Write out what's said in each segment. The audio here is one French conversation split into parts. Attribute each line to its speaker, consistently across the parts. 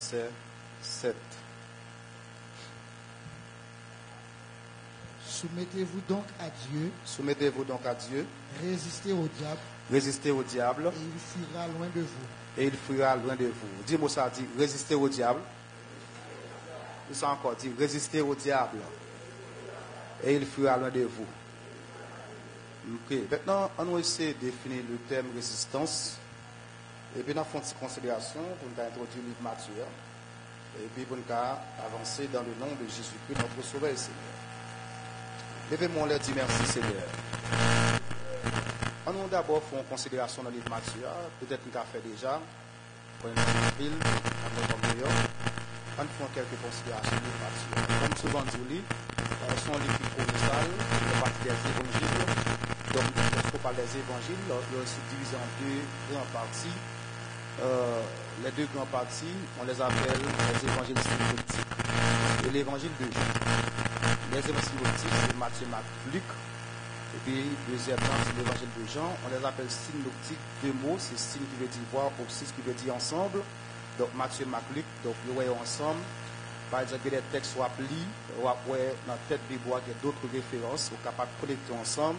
Speaker 1: verset 7.
Speaker 2: Soumettez-vous donc à Dieu.
Speaker 1: Soumettez-vous donc à Dieu.
Speaker 2: Résistez au diable.
Speaker 1: Résistez au diable.
Speaker 2: Et il fuira loin de vous.
Speaker 1: Et il fuira loin de vous. Dis-moi ça, dit résistez au diable. Il s'est encore dit résistez au diable. Et il fuira loin de vous. Ok. Maintenant, on va essayer de définir le terme résistance. Et puis, on va faire une petite considération pour nous introduire le livre Matthieu. Et puis, pour nous avancer dans le nom de Jésus-Christ, notre Sauveur et Seigneur. Levez-moi, on leur dit merci, Seigneur. On va d'abord faire une considération dans le livre Matthieu. Peut-être qu'on l'a fait déjà. Pour une petite ville, on fait quelques considérations du livre Matthieu. Comme souvent dit, son livre qui provincial, il fait partie des évangiles. Donc, lorsqu'on parle des évangiles, il est aussi divisé en deux grandes parties. Les deux grandes parties, on les appelle les évangiles synoptiques et l'évangile de Jean. Les évangiles synoptiques, c'est Matthieu, Marc, Luc. Et puis, deuxièmement, c'est l'évangile de Jean. On les appelle synoptiques, deux mots. C'est signe qui veut dire voir, obsis qui veut dire ensemble. Donc, Matthieu, Marc, Luc, donc, nous voyons ensemble. Par exemple, que les textes soient plis, ou après, dans la tête des bois, il y a d'autres références, sont capables de connecter ensemble.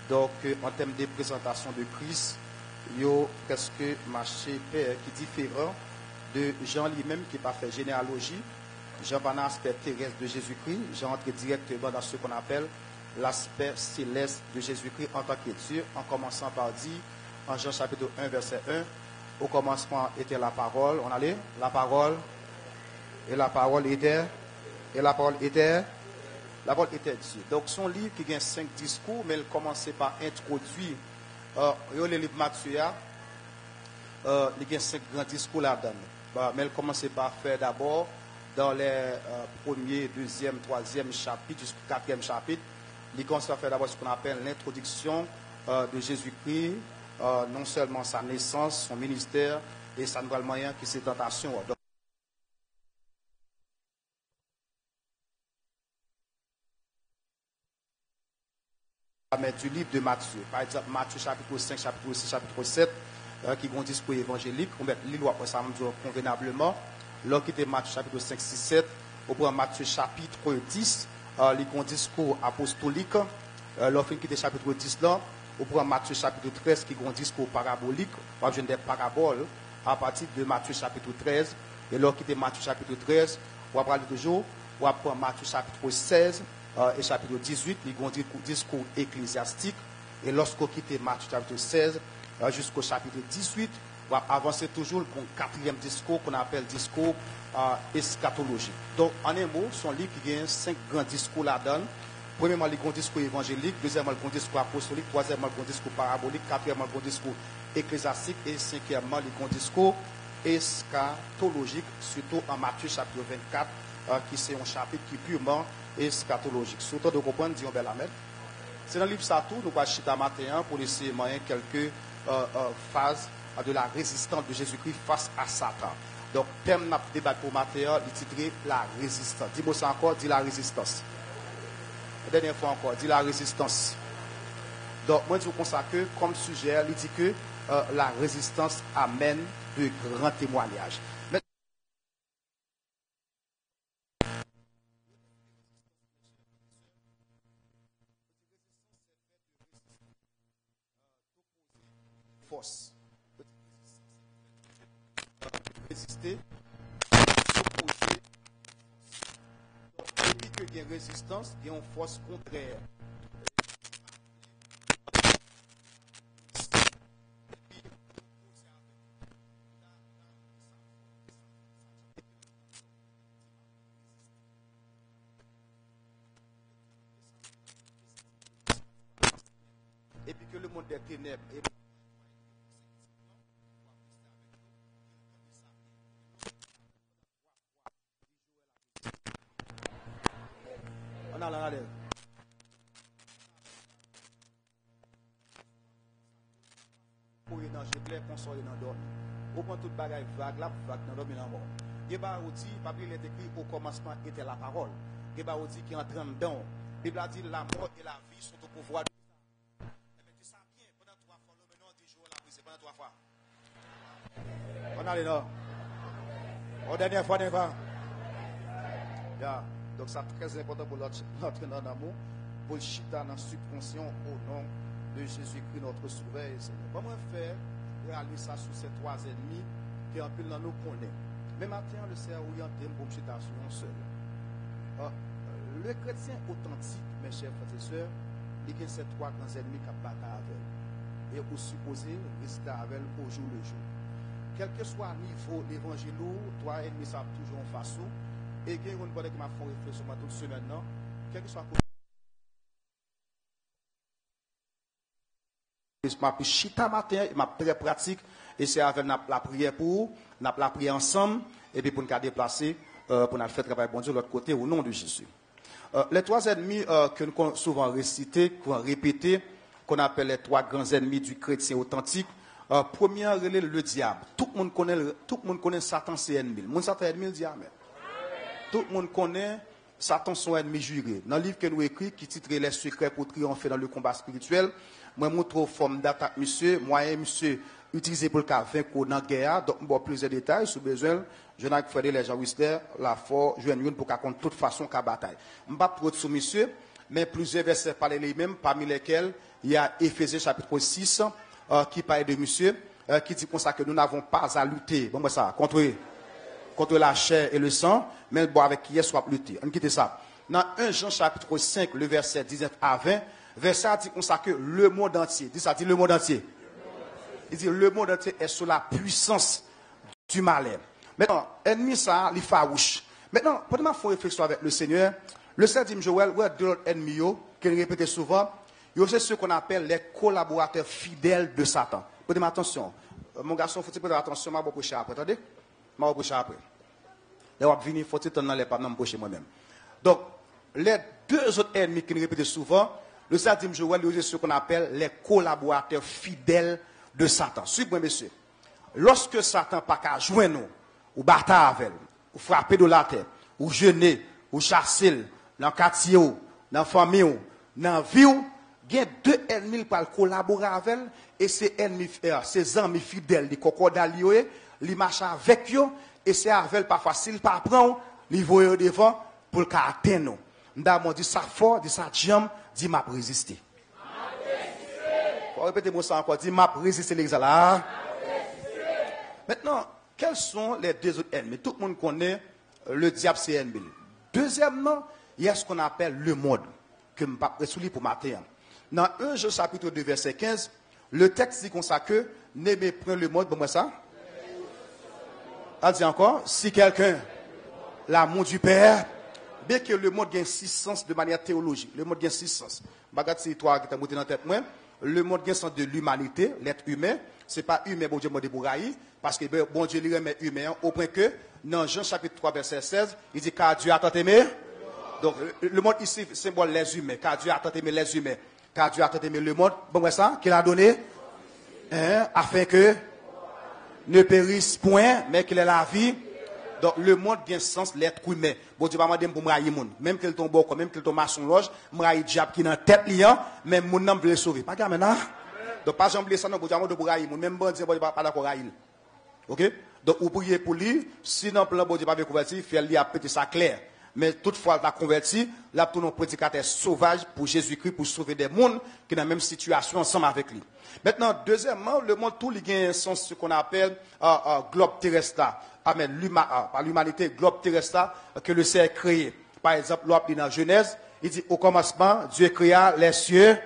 Speaker 1: Donc, en termes de présentation de Christ, il y a presque marché père qui est différent de Jean lui-même qui n'a pas fait généalogie. Jean va dans l'aspect terrestre de Jésus-Christ. Jean entre directement dans ce qu'on appelle l'aspect céleste de Jésus-Christ en tant que Dieu, en commençant par dire, en Jean chapitre 1, verset 1, au commencement était la parole. On allait, la parole, et la parole était, et la parole était. La parole était Dieu. Donc, son livre qui a 5 discours, mais il commençait par introduire le livre Matthieu, il y a 5 grands discours là-dedans. Mais il commençait par faire d'abord, dans les premiers, deuxième, troisième chapitre, jusqu'au 4e chapitre, il commence à faire d'abord ce qu'on appelle l'introduction de Jésus-Christ, non seulement sa naissance, son ministère et sa nouvelle moyen qui c'est tentation. Donc, du livre de Matthieu. Par exemple, Matthieu chapitre 5, chapitre 6, chapitre 7, qui vont discours évangélique, on met l'île ça convenablement. Là, qui était Matthieu chapitre 5, 6, 7, on prend Matthieu chapitre 10, les discours apostolique. L'offre qui était chapitre 10 là, on prend Matthieu chapitre 13, qui ont discours parabolique, on a des paraboles à partir de Matthieu chapitre 13. Et là, qui était Matthieu chapitre 13, on va parler toujours, on va prendre Matthieu chapitre 16. Et chapitre 18, il y a un discours ecclésiastique. Et lorsqu'on quitte Matthieu chapitre 16 jusqu'au chapitre 18, on va avancer toujours pour un 4e discours qu'on appelle discours eschatologique. Donc, en un mot, son livre qui a 5 grands discours là-dedans. Premièrement, il y a un discours évangélique. Deuxièmement, il y a un discours apostolique. Troisièmement, il y a un discours parabolique. Quatrièmement, il y a un discours ecclésiastique. Et cinquièmement, il y a un discours eschatologique, surtout en Matthieu chapitre 24, qui c'est un chapitre qui est purement eschatologique. Surtout de comprendre, disons bel amen. C'est dans le livre Satou, nous allons chiter matin pour essayer moyen quelques phases de la résistance de Jésus-Christ face à Satan. Donc, thème de débat pour matin, il titré la résistance. Dis-moi ça encore, dis la résistance. La dernière fois encore, dis la résistance. Donc, moi, je vous consacre comme sujet, il dit que la résistance amène de grands témoignages. Force. Résister, s'opposer. Depuis qu'il y a une résistance, il y a une force contraire. Et puis que le monde des ténèbres est on a la pour y dans je clair consoler dans dormir. Au point toute bagaille vague là vague dans dormir dans mort. Geba dit Bible est écrit au commencement était la parole. Geba dit qui entre dedans. Bible a dit la mort et la vie sont au pouvoir de mais tu sais bien pendant 3 fois le maintenant 10 jours la brise pendant 3 fois. On a les là. La dernière fois, yeah. Donc, c'est très important pour l'entrer dans l'amour, pour le chita dans le subconscient au nom de Jésus-Christ, notre Sauveur et Seigneur. Comment faire réaliser ça sur ces trois ennemis qui en plus dans nous connaît? Mais maintenant, le Seigneur orienté pour me chita sur un seul. Le chrétien authentique, mes chers frères et sœurs, il y a ces trois grands ennemis qui battent avec. Et vous supposez résister avec au jour le jour. Quel que soit le niveau de l'évangile, trois ennemis savent toujours en façon. Et il y a une bonne qui m'a fait réflexion toute semaine, non? Quel que soit ma chita matin, ma très pratique, et c'est avec la prière pour, la prière ensemble, et puis pour nous déplacer, pour nous faire travailler bon Dieu de l'autre côté, au nom de Jésus. Les trois ennemis que nous avons souvent récités, qu'on a répétés, qu'on appelle les trois grands ennemis du chrétien authentique. Premier, le diable. Tout le monde connaît Satan, c'est ennemi. Le monde Satan est ennemi, le diable. Tout le monde connaît Satan, son ennemi juré. Dans le livre que nous écrit, qui titre Les secrets pour triompher dans le combat spirituel, moi, je montre forme d'attaque, monsieur. Moyen, monsieur, utilisé pour le cas vaincre dans la guerre. Donc, bon, plusieurs détails, sous besoin. Je n'ai pas fait les gens Whistler, la force, je viens pour qu'on de toute façon qu'à bataille. Je ne vais pas trop sur monsieur, mais plusieurs versets parlent les-mêmes, parmi lesquels il y a Éphésiens chapitre 6, qui parle de monsieur, qui dit comme ça que nous n'avons pas à lutter, bon, ça, contre la chair et le sang, mais bon, avec qui est soit lutter. On quitte ça. Dans 1 Jean chapitre 5, le verset 19 à 20, verset dit comme ça que le monde entier, dit ça, dit le monde entier. Il dit le monde entier est sous la puissance du malin. Maintenant, ennemi ça, il farouche. Maintenant, pendant ma réflexion avec le Seigneur, le Seigneur dit Joël, ouais, deux autres ennemis, qu'il répète souvent, c'est ce qu'on appelle les collaborateurs fidèles de Satan. Prenez attention. Mon garçon, faut-il prendre attention, je vais prêcher après. Attendez? Je vais prêcher après. Là, on va venir, faut-il tenir les pas, je vais prêcher moi-même. Donc, les deux autres ennemis qui répètent souvent, le Seigneur dit Joël, c'est ce qu'on appelle les collaborateurs fidèles de Satan. Suivez-moi, monsieur. Lorsque Satan n'a pas qu'à joindre nous, ou battre avec elle, ou frapper de la terre, ou jeûner, ou chasser, dans le quartier, dans la famille, dans la vie, il y a deux ennemis qui collaborer avec elle, et ces ennemis, ces amis fidèles, les cocodaliers, ils marchent avec eux, et c'est avec elle pas facile, pas prendre, ils voient devant pour le atteindre. Nous dit ça fort, dit ça jambe, dit m'a résister. Répétez-moi ça encore, dit m'a résister l'exil là. Maintenant, quels sont les deux autres ennemis? Tout le monde connaît le diable, c'est ennemi. Deuxièmement, il y a ce qu'on appelle le monde, que je ne vais pas souligner pour matin. Dans 1 Jean chapitre 2, verset 15, le texte dit comme ça que n'aimez point le monde, bon moi ça. Elle dit encore, si quelqu'un, l'amour du Père, bien que le monde gagne six sens de manière théologique, le monde gagne six sens. Bagat c'est toi qui t'as monté dans la tête, moi. Le monde gagne sens de l'humanité, l'être humain. C'est pas humain, bon Dieu m'a débouraillé, parce que bon Dieu lui remet humain, au point que, dans Jean chapitre 3, verset 16, il dit, car Dieu a tant aimé. Donc, le monde ici symbole les humains, car Dieu a tant aimé les humains. Car Dieu a tant aimé le monde, bon, ça, qu'il a donné, afin que ne périsse point, mais qu'il ait la vie. Donc, le monde gagne sens, l'être humain. Bon Dieu va demander pour m'railler monde. Même qu'il tombe bon, même qu'il tombe maçon loge, m'railler diable qui dans tête liant, même mon nom veut le sauver. Pas gamin, non? Donc, pas jamais ça, non, bon Dieu va pour railler monde. Même bon Dieu, pas d'accord railler. Ok? Donc, vous priez pour lui, sinon, plan bon Dieu va convertir, fait lui a pété ça clair. Mais toutefois, il a converti, là, tout nos prédicateurs sauvages pour Jésus-Christ, pour sauver des mondes qui sont dans la même situation ensemble avec lui. Maintenant, deuxièmement, le monde tout, il y a un sens, ce qu'on appelle globe terrestre. Amen. Par l'humanité, globe terrestre que le Seigneur a créé. Par exemple, l'homme dans Genèse, il dit, au commencement, Dieu créa les cieux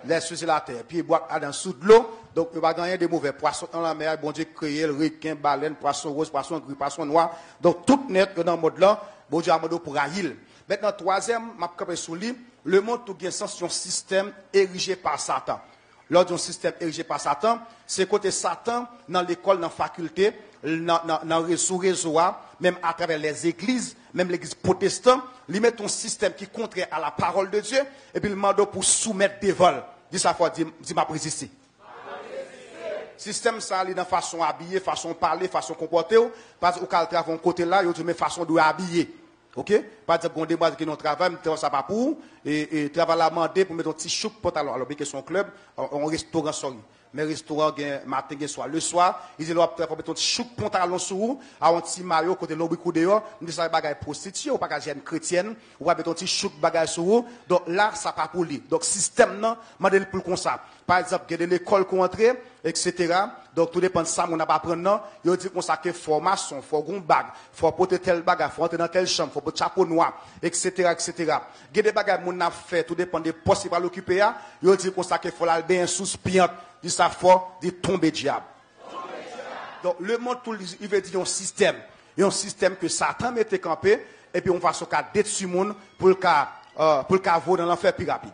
Speaker 1: et la terre. Puis il boit dans sous de l'eau, donc il va gagner des mauvais poissons dans la mer. Bon Dieu créé le requin, baleine, poisson rose, poisson gris, poisson noir. Donc tout net dans le monde là, bon Dieu a demandé pour Raïl. Maintenant, troisième, ma capé sous lui, le monde tout gagne sens un système érigé par Satan. Lors d'un système érigé par Satan, c'est côté Satan dans l'école, dans la faculté, dans le réseau, même à travers les églises, même l'église protestante, il met un système qui est contraire à la parole de Dieu, et puis il demande pour soumettre des vols. Dis ça fois, dis m'a résister. Système ça, il est dans façon habiller, façon parler, façon comporter, parce qu'au cas de côté là, il y a une façon de habiller. OK? Par exemple, on débat qui non travail, mais ça pas pour, et travail à demander pour mettre un petit choup pantalon. Alors, bien que son club, un restaurant, sorry. mais restaurant matin et soir. Le soir, ils disent, on mettre un chouk pantalon sur vous, à un petit maillot côté l'obrico dehors, nous disons, bagage prostituée, ou pas une chrétienne, ou pas mettre un petit chouk bagage sur vous. Donc là, ça pas pour lui. Donc, système, non, modèle pour comme ça. Par exemple, il y a de l'école qu'on entre, etc. Donc, tout dépend de ça, on n'a pas apprendre, non. Il dit qu'on ça que formation, faut un bag, faut porter tel bagage, faut entrer dans telle chambre, faut porter chapeau noir, etc., etc. Il y a des bagages qu'on a fait, tout dépend des postes qu'il va l'occuper, il dit qu'on ça que faut l'alber un sous-spiant, dit ça fort, dit tomber diable. Donc, le monde, tout, il veut dire un système. Il y a un système que Satan mettait campé, et puis on va se faire détruire le monde pour le cas voler dans l'enfer plus rapide.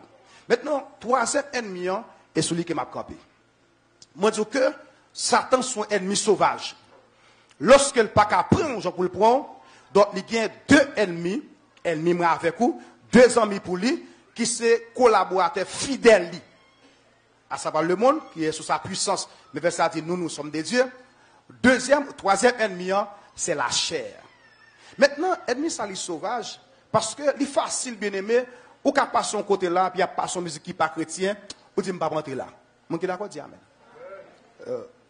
Speaker 1: Maintenant, troisième ennemi, est celui qui m'a campé. Moi, je dis que Satan son ennemi sauvage. Lorsque le pas qu'à prendre, pour le prendre, donc il y a deux ennemis avec vous, deux amis pour lui, qui sont collaborateurs fidèles. À savoir le monde, qui est sous sa puissance, mais verset dit, nous sommes des dieux. Troisième ennemi, c'est la chair. Maintenant, ennemi, ça lui sauvage, parce que il est facile, bien aimé, ou qu'à passer son côté là, puis il n'y a pas son musique qui n'est pas chrétien, ou dit, je ne vais pas rentrer là. Mon qui d'accord, dit amen.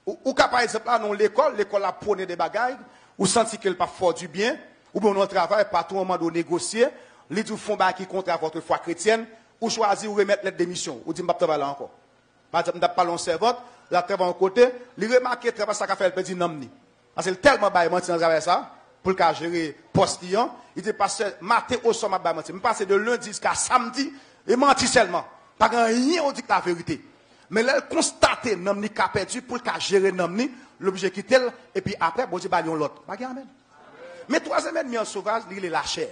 Speaker 1: Ou qu'à par exemple, là, dans l'école a prôné des bagailles, ou senti qu'elle pas fort du bien, ou bien on travaille, pas tout moment de négocier, les deux font qui contre votre foi chrétienne, ou choisir ou remettre l'aide démission, ou dit, je ne vais pas travailler là encore. Par exemple, je ne vais pas lancer votre, la travail en côté, les remarquer, le travail, ça qu'a fait, elle peut dire non. Parce que tellement bail, mentir dans travail ça, pour le gérer postillon, il dit, parce que matin au soir, je mentir. Je passe de lundi jusqu'à samedi, et mentir seulement. Pas rien, on dit que la vérité. Mais là, constater n'amni qu'a perdu pour qu'à gérer n'amni, l'objet quitte et puis après, bon Dieu, bah, l'autre. Amen. Mais troisième ennemi en sauvage, il est la chair.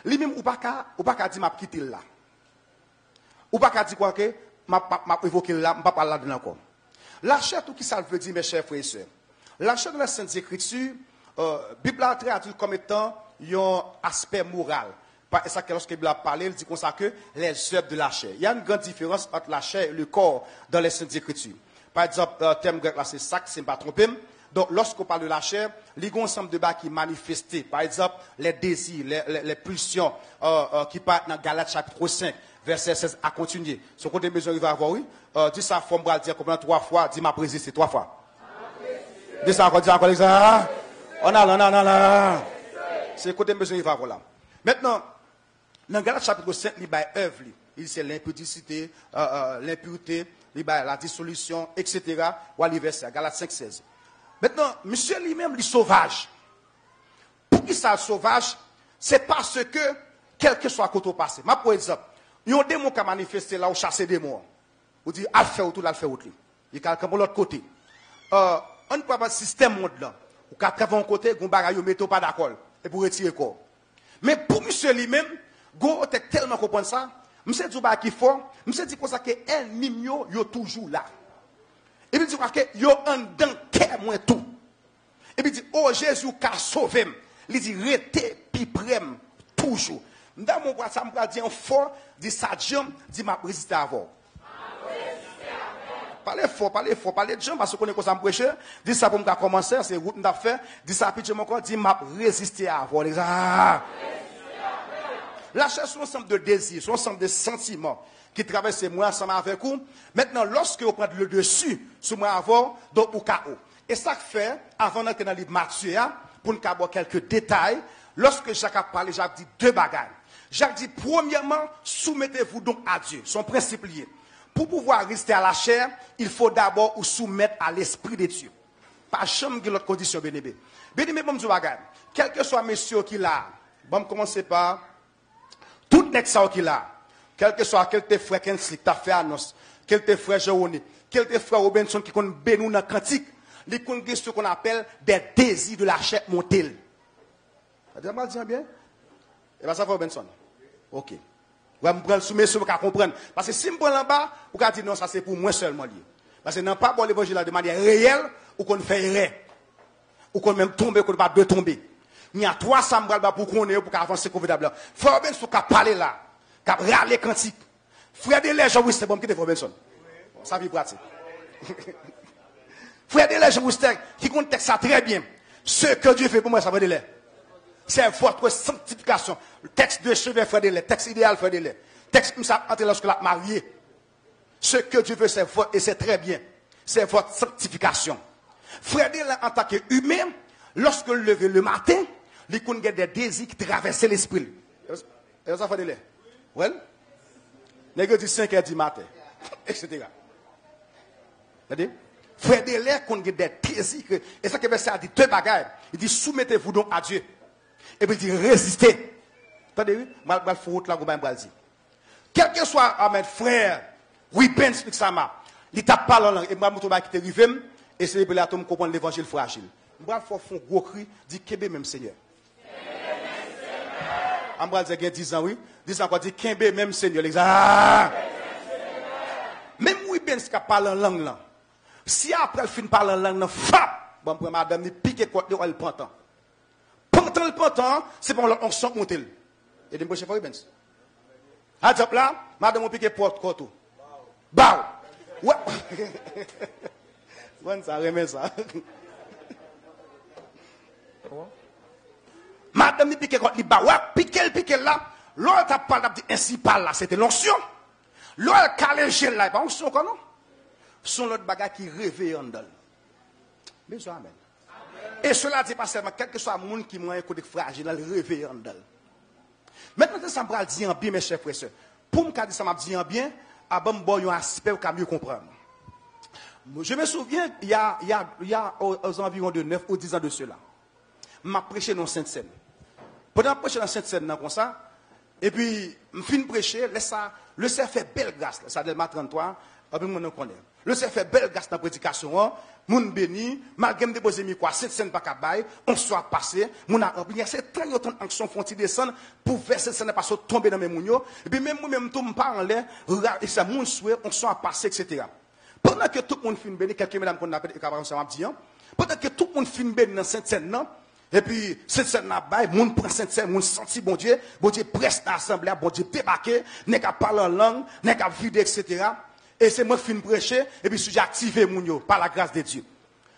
Speaker 1: Lui-même, ou pas qu'à dire, m'a quitté là. Ou pas qu'à dire quoi que, m'a évoqué là, m'a pas parlé là-dedans encore. La chair, tout qui ça veut dire, mes chers frères et sœurs. La chair de la Sainte Écriture, Bible a traduit comme étant un aspect moral. Et ça, lorsque la Bible a parlé, il dit comme ça que les œuvres de la chair. Il y a une grande différence entre la chair et le corps dans les Saintes Écritures. Par exemple, le terme grec là, c'est ça, c'est ne pas tromper. Donc, lorsqu'on parle de la chair, il y a un ensemble de bas qui manifestent. Par exemple, les désirs, les pulsions qui partent dans Galates chapitre 5, verset 16 à continuer. Ce qu'on a besoin de avoir, oui. Dis ça, forme va dire combien 3 fois, dis m'a résisté 3 fois. Dis ça encore, les gens. On a. C'est qu'on a besoin de avoir là. Maintenant, dans Galates chapitre 5, il y a œuvre. Il c'est l'impudicité, l'impureté, la dissolution, etc. Ou à l'verset, Galates 5, 16. Maintenant, monsieur lui-même, il est sauvage. Pour qui ça sauvage? C'est parce que, quel que soit côté passé. Ma par exemple, il y a un démon qui a manifesté là, ou chasser des démons. Ou dit, à faire autour, à faire autour. Il y a quelqu'un de l'autre côté. On ne peut pas système monde là. Ou qu'à travailler un côté, on bagaille, on met pas d'accord. Et pour retirer quoi. Mais pour monsieur lui-même, go est tellement comprendre ça, monsieur dit qui faut, monsieur dit comme ça que ennemi yo toujours là. Et puis dit que yo en dedans cœur moins tout. Et puis dit oh Jésus qu'a sauvé. Il dit rete pi prem toujours. Dans mon boîte ça me dit un fort dit ça dit m'a résister avant. Parlez fort, parlez de gens, parce qu'on est comme ça me prêcher. Dis ça pour me commencer, c'est route m'a fait. Dis ça pitch mon corps, dis m'a résister avant. La chair, c'est un ensemble de désirs, c'est un ensemble de sentiments qui traversent moi ensemble avec vous. Maintenant, lorsque vous prenez le dessus sur moi avant, donc au chaos. Et ça fait, avant d'entrer dans le livre Matthieu, pour nous avoir quelques détails, lorsque Jacques a parlé, Jacques dit deux bagages. Jacques dit, premièrement, soumettez-vous donc à Dieu, son principe lié. Pour pouvoir rester à la chair, il faut d'abord vous soumettre à l'esprit de Dieu. Pas jamais de l'autre condition, bien-aimé. Bien-aimé, bon, je regarde. Quel que soit monsieur qui l'a, bon, commencer par tout net ça qui l'a. Quel que soit quel te frère Kenslick, t'as fait annonce, quel te frère Jérôme, quel te frère Robinson qui connaît bénou dans cantique, les connaît ce qu'on appelle des désirs de la chair montée. Ça dit bien? Et bien ça fait Robinson. OK. Vous allez me prendre sous mes soeurs pour comprendre. Parce que si je me prends en bas, vous allez dire non, ça c'est pour moi seulement. Parce que non pas pour l'évangile de manière réelle, ou qu'on fait erreur. Ou qu'on même tomber, qu'on ne va pas tomber. Il y a 300 bras pour qu'on ait, pour avancer convenablement. Frère Robinson qui a parlé là, qui a râlé cantique. Frère Delège, oui, c'est bon, qui est Robinson. Ça vit pratique. Frère Delège, oui, qui compte ça très bien. Ce que Dieu fait pour moi, ça va de l'air. C'est votre sanctification. Le texte de chevet, frère Delège, texte idéal, frère Delège. Texte comme ça, entre lorsque la marié. Ce que Dieu veut, c'est fort et c'est très bien. c'est votre sanctification. Frère, en tant qu'humain, lorsque vous levez le matin, il y a des désirs qui traversent l'esprit. Et ça fait de l'air. Oui? Vous dit 5h du matin, etc. Frère de l'air, qu'on a des désirs. Et ça que verset a dit deux bagages. Il dit soumettez-vous donc à Dieu. Et puis il dit résistez. Attendez, je vais faire route là, je vais dire. Quel que soit, amen, frère, oui, Ben, explique ça, il t'a parlé en langue. Et moi, je vais quitter Rivem. Et c'est pour me comprendre l'évangile fragile. Je vais faire un gros cri, dit Kébé même Seigneur. Je vais dire 10 ans, oui. 10 ans, dit Kébé même Seigneur. Même oui, Ben, ce qui parle en langue là. Si après, il finit par parler en langue, bon, pour madame, il pique quoi, elle prend temps. Pendant le temps, c'est pour l'onction monter. Et de me chef Ben. À dire là, madame, on pique porte quoi tout. Bao. Ouais. Bon, ça remet ça. Madame, il pique quoi, il bao. Ouais, pique là. L'autre a parlé ainsi par là, c'était l'onction. L'autre calé là, pas onction quoi non? Sont l'autre bagage qui réveille en dol. Mais ça amen. Et cela dit pas seulement quel que soit le monde qui m'a un côté fragile, il réveille en dol. Maintenant ça me dire en bien mes chers frères et sœurs. Pour me dire ça m'a dit en bien, avant bon un aspect pour mieux comprendre. Je me souviens il y a aux environs de 9 ou 10 ans de cela. M'a prêché dans Sainte-Seine. Pendant prêcher dans Sainte-Seine comme ça et puis me fin prêcher, le Seigneur fait belle grâce, ça dès ma 33, après moi on connaît. Le Seigneur fait belle grâce dans la prédication, moun béni, malgré me déposer mi quoi, cette scène pas cabaye, on soit passé, moun a rempli, c'est très autant d'action font descendre pour verser cette scène pas tomber dans mes mounio, et puis même moi même tout me parle en l'air, et ça moun souhait, on soit passé etc. Pendant que tout le monde finit béni, quelques mesdames qu'on appelle cabaret ça m'a dit, pendant que tout le monde finit béni dans cette scène là, et puis cette scène là bas, moun prend cette scène, moun senti bon Dieu presse l'assemblée, bon Dieu débarquer, n'est qu'à parler en langue, n'est qu'à vider etc. Et c'est moi qui finis prêcher, et puis j'ai activé Mounio par la grâce de Dieu.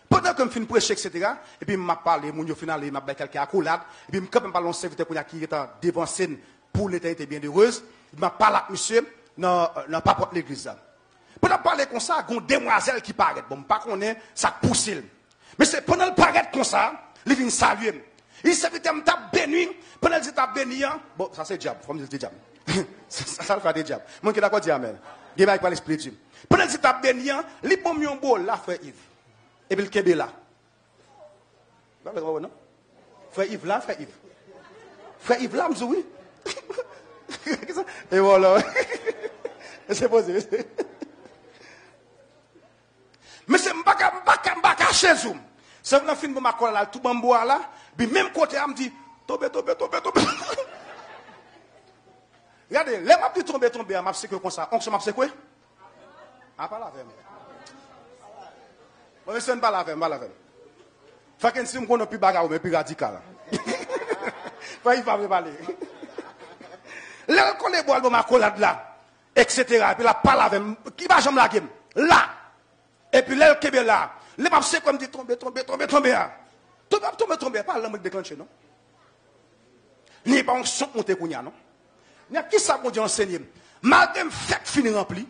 Speaker 1: Pendant que je finis prêcher, etc., et puis je m'a parlé, Mounio final, il m'a fait quelqu'un accolade, et puis je m'a parlé à un serviteur qui était devant scène pour l'éternité bien heureuse, il m'a parlé à monsieur dans pas porte l'église. Pendant parler comme ça, il y a une demoiselle qui paraît. Bon, pas qu'on est, ça pousse. Mais c'est pendant le paraître comme ça, il vient saluer. Il serviteur m'a béni, pendant qu'il t'a béni, bon, ça c'est diable, il faut me dire diable. Ça le fait des diables. Moi qui d'accord dire amen. Dieu va par l'esprit de Dieu. Pendant que tu as béni, il prend un bol là, frère Yves. Et puis le Québec là. Non? Frère Yves là, frère Yves. Frère Yves là, oui. Et voilà. C'est posé. Mais c'est m'baka chez vous. C'est un film de ma colle là, tout bamboua là. Puis même côté, elle me dit, tombe. Regardez, les m'a dit tomber, m'a fait comme ça. On se m'a fait quoi? Ah, pas la veille. Bon, mais c'est pas la veille, Fait que si on n'a plus bagarre, mais plus radical. Il va me parler. Là, quand les bois de ma collade là, etc. Et puis là, pas la veille. Qui va jamais la game? Là. Et puis là, le là. Les m'a fait comme dit tomber. Tomber. Pas l'homme déclenché, non? Ni pas un son monté kounya, non? Il y a qui ça qu'on dit enseigner? Malgré le fait que fini rempli,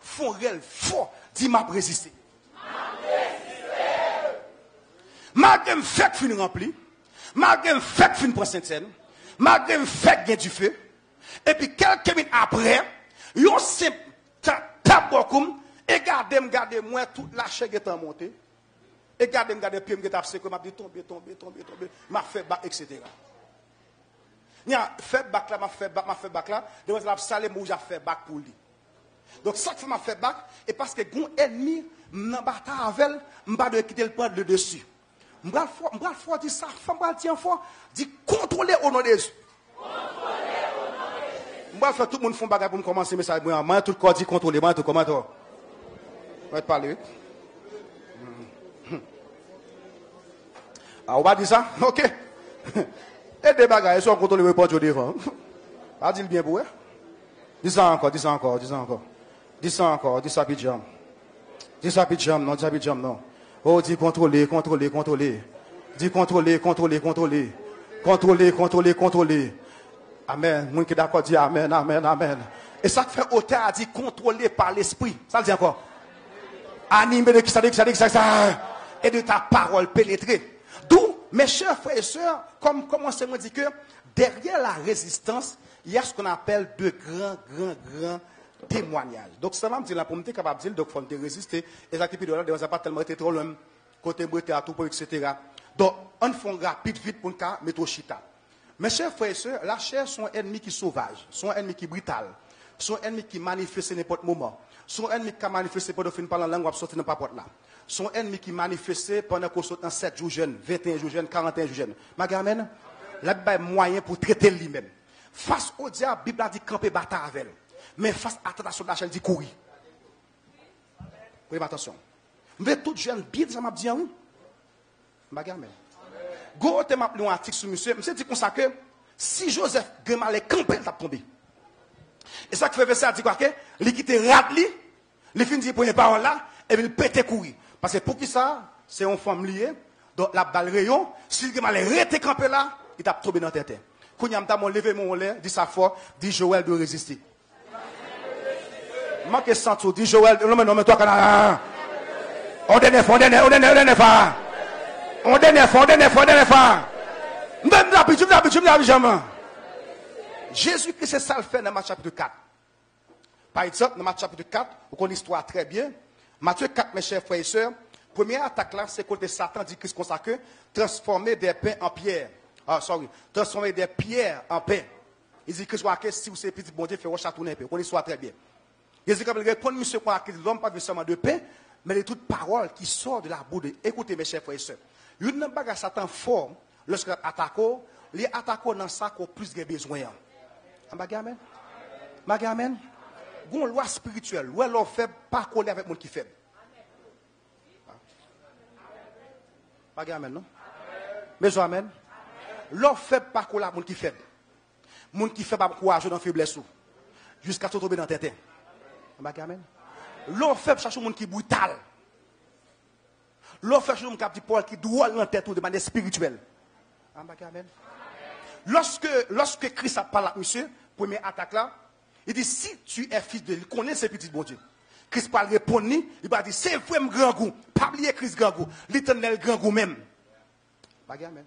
Speaker 1: font réel fort, dit m'a résisté. Malgré le fait que fini rempli, malgré le fait que fini prend Sainte-Seine, malgré le fait qu'il y a du feu, et puis quelques minutes après, yon simple tabokoum, et gardez moi toute la chair qui est en montée, et gardez pied qui est absé, m'a dit tomber, m'a fait bas, etc. Il a fait bac là, m'a fait bac là. Donc, il a salé, moi, j'ai fait bac pour lui. Donc, ça que m'a fait bac, et parce que mon ennemi, m'a battu avec elle, m'a de quitter le point de dessus. M'a fort dit ça, m'a dit fort, dit contrôler au nom de Jésus. M'a fait tout le monde font bagarre pour me commencer, mais ça, moi, tout le corps dit contrôler, moi, tout comment toi? On va te parler. Ah, on va dire ça? Ok. Et des bagages, ils sont contrôlés le report au devant. Pas dit bien pour eux. Dis ça encore. Dis ça pijam. Dis ça pijam, non. Oh, dis contrôler. Dis contrôler. Amen. Moun qui d'accord dit amen. Et ça fait auteur a dit contrôler par l'esprit. Ça le dit encore. Animé de qui ça dit, et de ta parole pénétrée. D'où, mes chers frères et sœurs, comme commencement dit que derrière la résistance, il y a ce qu'on appelle de grands témoignages. Donc, ça va me dire, là, pour me dire capable de dire, donc, il faut me résister. Et ça, qui peut dire, ça pas tellement été trop long, côté brûlé à tout, etc. Donc, on fait rapide, vite, pour ne mettre au chita. Mes chers frères et sœurs, la chair sont ennemis qui sauvage, sont ennemis qui brutal, sont ennemis qui manifestent n'importe moment, sont ennemis qui manifestent pendant fin par la langue ou sortir dans pas porte là. Sont ennemis qui manifestent pendant qu'on saute dans 7 jours jeunes, 21 jours jeunes, 41 jours jeunes. Magamen, la Bible a moyen pour traiter lui-même. Face au diable, la Bible a dit camper bataille avec elle. Mais face à la tentation de la chair, elle dit courir. Prenez attention. Mais tout jeune, bien ça m'a dit en où? Magamen. Go te m'a un article sur monsieur. Monsieur dit comme ça que si Joseph Gemalé campé, il a tombé. Et ça qui fait verset dit quoi que il quitte Radli, il finit pour une parole là et il pète courir. Parce que pour qui ça, c'est une femme liée. Donc la balle rayon, si Gemalé rete campé là, il t'a tombé dans tête. Quand il a levé mon lait, dit ça fort, dit Joël de résister. Manque sans tout, dit Joël, non mais toi quand on donne Jésus-Christ, c'est ça le fait dans Matthieu chapitre 4. Par exemple, dans Matthieu chapitre 4, vous connaissez l'histoire très bien. Matthieu 4, mes chers frères et sœurs, première attaque là, c'est quand Satan dit Christ consacré, transformer des pains en pierre. Transformer des pierres en pain. Il dit que si vous êtes petit bon Dieu, faites chatouner un peu. Vous connaissez l'histoire très bien. Il dit que quand monsieur l'homme pas seulement de pain, mais de toute parole qui sort de la bouche. Écoutez, mes chers frères et sœurs. Une bagarre Satan fort, lorsqu'il attaque, les attaquants dans ça qu'on plus de besoin. Amen. Amen. Une loi spirituelle, où elle fait pas coller avec le monde qui fait. Amen, non? Mais amen. L'on fait pas coller avec le monde qui fait. Le monde qui fait pas courage dans la faiblesse. Jusqu'à tout tomber dans la tête. Amen. L'on fait chercher un monde qui est brutal. L'on fait chercher un monde qui Paul qui doit dans la tête de manière spirituelle. Amen. Lorsque Christ a parlé à monsieur, première attaque là, il dit si tu es fils de Dieu, il connaît ses petits bon Dieu. Christ parle répondre, il va dire c'est vrai grand goût, pas oublier Christ grand goût, l'éternel grand goût même. Amen.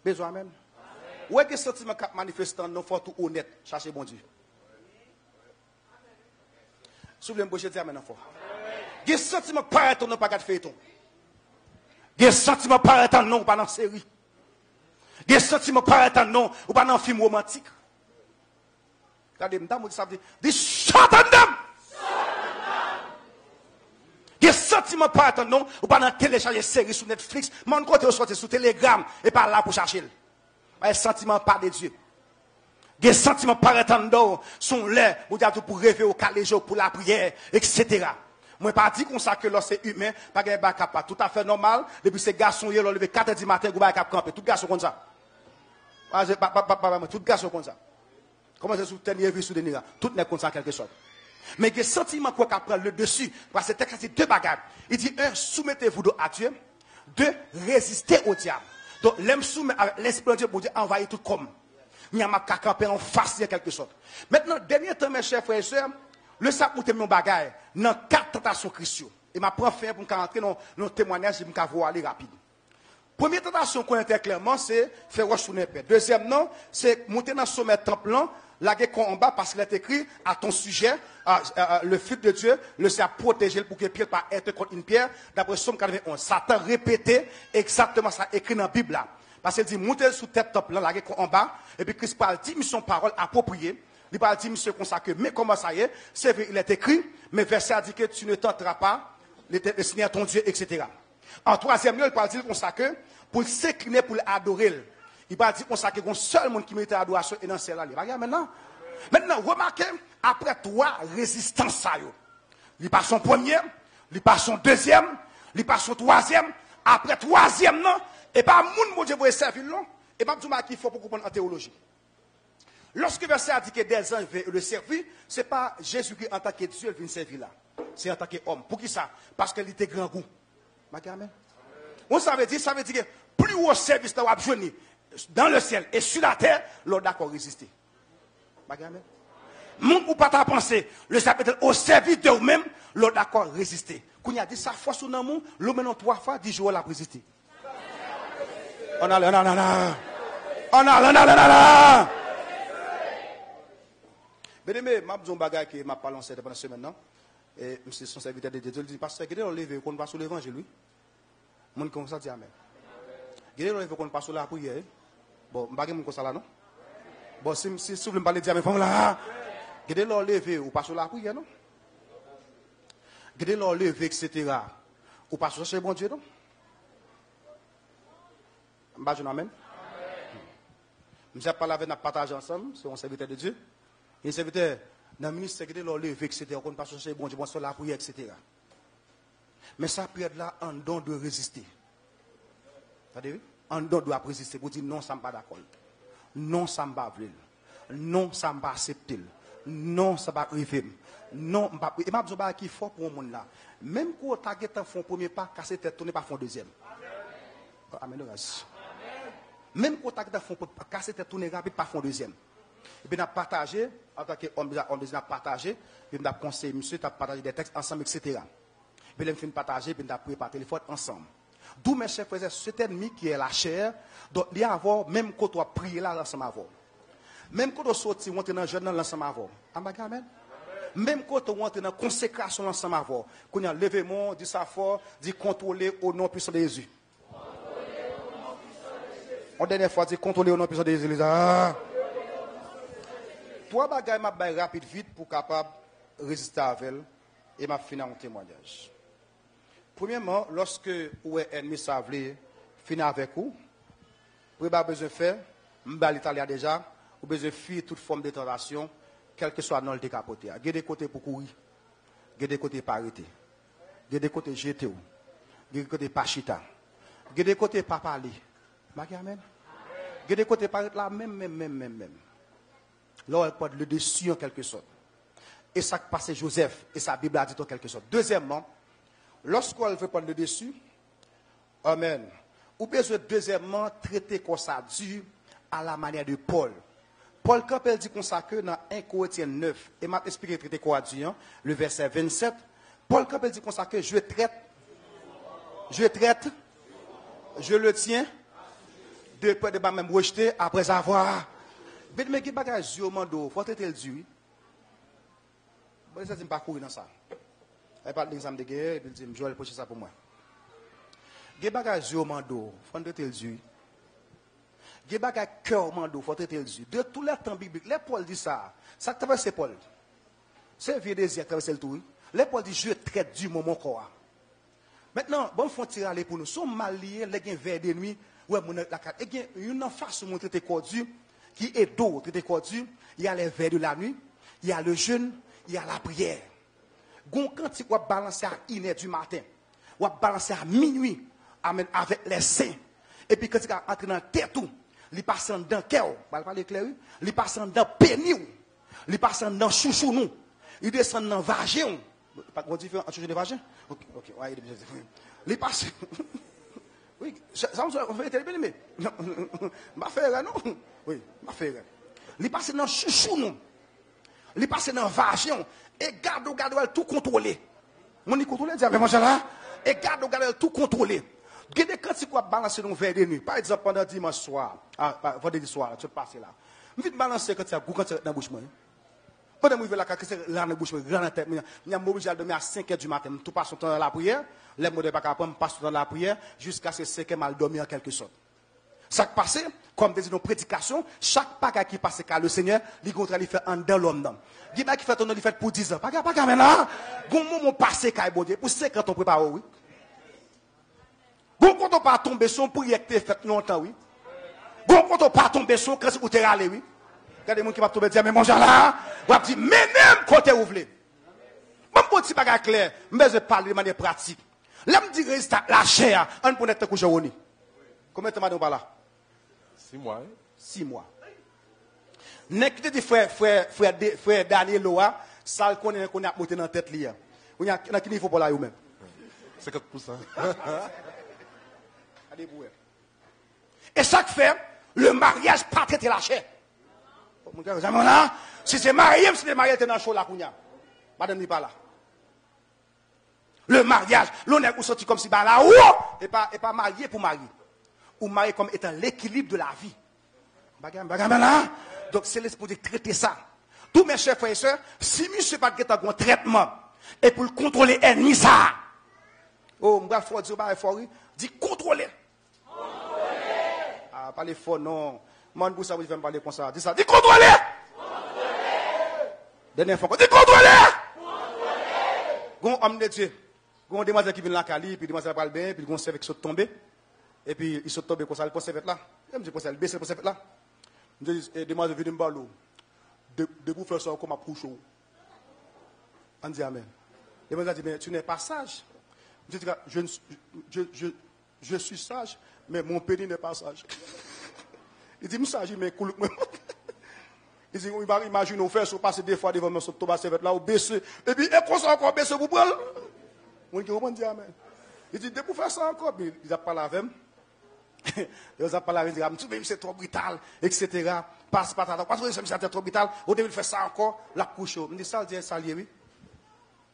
Speaker 1: Besoin amen. Où est-ce que sentiment qui manifestant non faut tout honnête, chercher bon Dieu. Souvenez-moi, je dis amen fort. Des sentiments paraît non pas de feuilleton. Des sentiments paraît non pas dans série. Des sentiments paraît non ou pas dans film romantique. Regardez, madame, ça veut dire des chantants. Des sentiments paraît non ou pas dans télécharger série sur Netflix, mon côté sortir sur Telegram et pas là pour chercher. Les sentiments pas de Dieu. Des sentiments paraîtants sont là pour rêver au caléjo, pour la prière, etc. Moi, pas dit qu'on sait que lorsque c'est humain, pas de backup, pas tout à fait normal. Depuis ces garçons, ils ont levé 4 h du matin, ils ont camper. Tout garçon comme ça. Tout garçon comme ça. Comment c'est sous tenir vie sous des nids? Tout n'est comme ça quelque chose. Mais des sentiments qu'on prend le dessus, parce que c'est deux bagages. Il dit, un, soumettez-vous à Dieu. Deux, résistez au diable. Donc, l'aime soumettre avec l'esprit de Dieu pour dire, envahir tout comme. Il y a ma cacampé en face, en quelque sorte. Maintenant, dernier temps, mes chers frères et sœurs, le sac où mon bagage, dans 4 tentations Christian. Et ma prend fin pour entrer dans nos témoignages et me voir aller rapide. Première tentation qu'on entend clairement, c'est faire roche sur les paix. Deuxième, non, c'est monter dans le sommet temple, la guerre combat parce qu'il est écrit à ton sujet, le Fils de Dieu, le sait protéger pour que pierre pas être contre une pierre. D'après Somme 91, Satan répétait exactement ça écrit dans la Bible là. Parce qu'il dit, montez sous tête temple, la guerre combat, et puis Christ parle 10 missions parole appropriées. Il parle 10 missions consacrées. Mais comment ça y est? C'est vrai, il est écrit, mais verset a dit que tu ne tenteras pas le Seigneur ton Dieu, etc. En troisième lieu, il parle dire consacré pour s'incliner pour l'adorer. Il parle dire consacré qu'on seul monde qui mérite l'adoration et dans celle-là. Regarde maintenant. Maintenant, remarquez, après 3 résistances, ça y est. Il passe son premier, il passe son deuxième, il passe son troisième, après troisième, non, et pas moun mon Dieu pour servir, non, et pas tout qu'il faut pour comprendre en théologie. Lorsque verset a dit que des anges veulent le servir, ce n'est pas Jésus qui en tant que Dieu vient servir là. C'est en tant qu'homme. Pour qui ça? Parce qu'il était grand goût. Amen. Ça veut dire que plus haut service dans le ciel et sur la terre, l'on d'accord résister. Amen. Moun ou pas ta pensée, le service au service de vous-même, l'on d'accord résister. Quand il a dit sa force ou non, l'homme maintenant 3 fois, dit Joël a résisté. On a bien aimé, je vais bagage qui m'a pas lancé pendant la semaine. Et M. son serviteur de Dieu, il dit, pasteur, regardez, on lève, qu'on passe sur l'évangile, lui. Mon comme ça dit amen. Regardez, on lève, qu'on passe sur la prière. Bon, je ne sais pas si là, non? Bon, si vous voulez me parler de Dieu, mais là, regardez, on lève, ou passe sur la prière, non? Regardez, on lève, etc. Ou passe sur le bon Dieu, non? Je vais dire amen. Je vais parler avec nous, partager ensemble, c'est un serviteur de Dieu. Et un serviteur, dans le ministère, regardez, on lève, etc. On passe sur le bon Dieu, on sur la prière, etc. Mais ça peut être là un don de résister. Vous savez? Un don doit résister pour dire non, ça ne pas d'accord. Non, ça ne pas vouloir. Non, ça ne pas accepter. Non, ça ne pas arriver. Non, je ne sais pas qui faut pour le monde là. Même quand tu as fait un premier pas, casser tête, tourner pas fond deuxième. Amen. Même quand tu as fait un casser tête, tourner rapide, pas fond deuxième. Et puis, on a partagé, en tant qu'homme, on a partagé, et puis on a conseillé, monsieur, tu as partagé des textes ensemble, etc. Puis, on a fait partager, puis on a pris par téléphone ensemble. D'où mes chers frères, cet ennemi qui est la chair, donc il y a avoir, même quand tu as prié là, ensemble avant. Même quand tu sorti, on est dans le jeûne, ensemble avant. Amen. Même quand tu es dans la consécration, ensemble avant. Quand tu as levé mon, dit ça fort, dit contrôler au nom puissant de Jésus. En dernière fois, dit contrôler au nom puissant de Jésus. Trois bagages m'a bail rapide vite pour capable résister à elle et m'a fini en témoignage. Premièrement, lorsque vous êtes ennemi sablé, finir avec vous, vous avez besoin de faire, m'ba l'Italie déjà, vous avez besoin de fuir toute forme de tentation, quel que soit dans le décapoté. Il y a des côtés pour courir, il y a des côtés pour arrêter, il y a des côtés jeter, il y a des côtés pas chita, il y a des côtés pas parler. Amen. Il y a des côtés pas là, même. Là, elle porte le dessus en quelque sorte. Et ça qui passe Joseph, et sa Bible a dit en quelque sorte. Deuxièmement, lorsqu'on veut prendre le dessus, amen. Ou besoin deuxièmement traiter comme ça dur à la manière de Paul. Paul, quand il dit comme ça que dans 1 Corinthiens 9, et m'a expliqué traiter quoi dur, le verset 27, Paul, quand il dit comme ça que je le tiens, de peur de même rejeter après avoir. Mais qui bagage au mando, faut traiter le dur. Bon, ça dit pas courir dans ça. Elle parle d'examen de guerre, et puis elle dit, Joël, poche ça pour moi. Ge bagage au mando, faut traiter le dur. Ge bagage cœur au mando, faut traiter le dur. De tous les temps bibliques, les Paul dit ça. Ça traverse Paul. C'est vieux désir traverser le tout. Les Paul dit, je traite du mon corps. Maintenant, bon, faut tirer aller pour nous. Sommes mal liés, les gens vers des nuits, ouais, mon la carte. Et bien, une façon de traiter corps dur, qui est d'eau, traiter corps dur, il y a les vers de la nuit, il y a le jeûne, il y a la prière. Quand tu vas balancer à 1h du matin, ou à balancer à minuit, avec les saints, et puis quand tu vas entrer dans la tête, il passe dans le cœur, il passe dans le péniou, il passe dans le chouchou, il descend dans le vagin. Pas de différence entre chouchou et vagin? Ok, ouais, il passe. Oui, ça on fait très bien, mais ma frère, non? Oui, ma frère. Il passe dans le chouchou, il passe dans le vagin, et garde, tout contrôler. Mon contrôler, mais moi, là, et garde, tout contrôler. Regardez quand tu vas balancer dans le verre de nuit, par exemple, pendant dimanche soir, vendredi soir, tu passes là. Je vais balancer quand tu as goûté dans la bouche. Pendant que je vais dans la bouche, je vais tête. Je suis obligé de dormir à 5h du matin. Je passe son temps dans la prière. Les mots de pas capable, je passe son temps dans la prière jusqu'à ce que 5h mal dormir en quelque sorte. Ça qui passe, comme des nos prédications, chaque pas qui passe car le Seigneur, il contrat il fait en dans l'homme. Il qui fait ton nom, il fait pour 10 ans. Pas maintenant. Bon moment passé car bon Dieu pour 50 ans prépare oui. Bon quand on pas tomber son prière que fait longtemps oui. Bon quand on pas tomber son quand vous t'es allé oui. Regardez les gens qui va tomber dire mais mon Jean là, on va dire mais même côté ouvlé. Bon petit bagage clair, mais je parle de manière pratique. Là me dire la chair, on peut être coucher au nid. Combien de temps on parle là?
Speaker 3: 6 mois.
Speaker 1: 6 mois. N'est-ce que frère Daniel Loa, ça qu'on a monté dans la tête là. On a quel niveau pour là même?
Speaker 3: 50%.
Speaker 1: Et ça que fait le mariage pas traiter la chair. Si c'est marié, si c'est marié, t'es dans le show là, madame n'est pas là. Le mariage, l'honneur ou sorti comme si bah là, et pas marié pour marier. Ou marié comme étant l'équilibre de la vie. Donc c'est l'esprit de traiter ça. Tous mes chers frères et sœurs, si monsieur pas un traitement, et pour le contrôler ennemi ça. Oh, m'bral faut dire bah fort, dit contrôler. Ah, pas les fort non. Moi pour ça vous me parler comme ça. Dis ça, dit contrôler. Dernière fois, dit contrôler. Gon homme de Dieu. Gon demoiselle qui vient la Cali, puis demoiselle parle bien, puis gon serveur qui saute tomber. Et puis il saute tomber comme ça, il pense là. Je me dis elle baisse pour là. Je dis demoiselle vient me parler. De vous faire ça comme un couche. On dit amen. Demoiselle dit mais tu n'es pas sage. Je dis je suis sage, mais mon pénis n'est pas sage. Il dit, je suis sage, mais cool. Il dit, imagine, on fait ça, passer des fois devant mon saut, tomber là, ou baisser. Et puis, et qu'on encore baisser, vous prenez. On dit, amen. Il dit, de pour faire ça encore, mais il a parlé avec moi. Il a parlé avec moi, il dit, c'est trop brutal, etc. Passe pas ta parce que c'est trop brutal, on devait faire ça encore, la couche. Il dit, ça, il dit, salier, oui.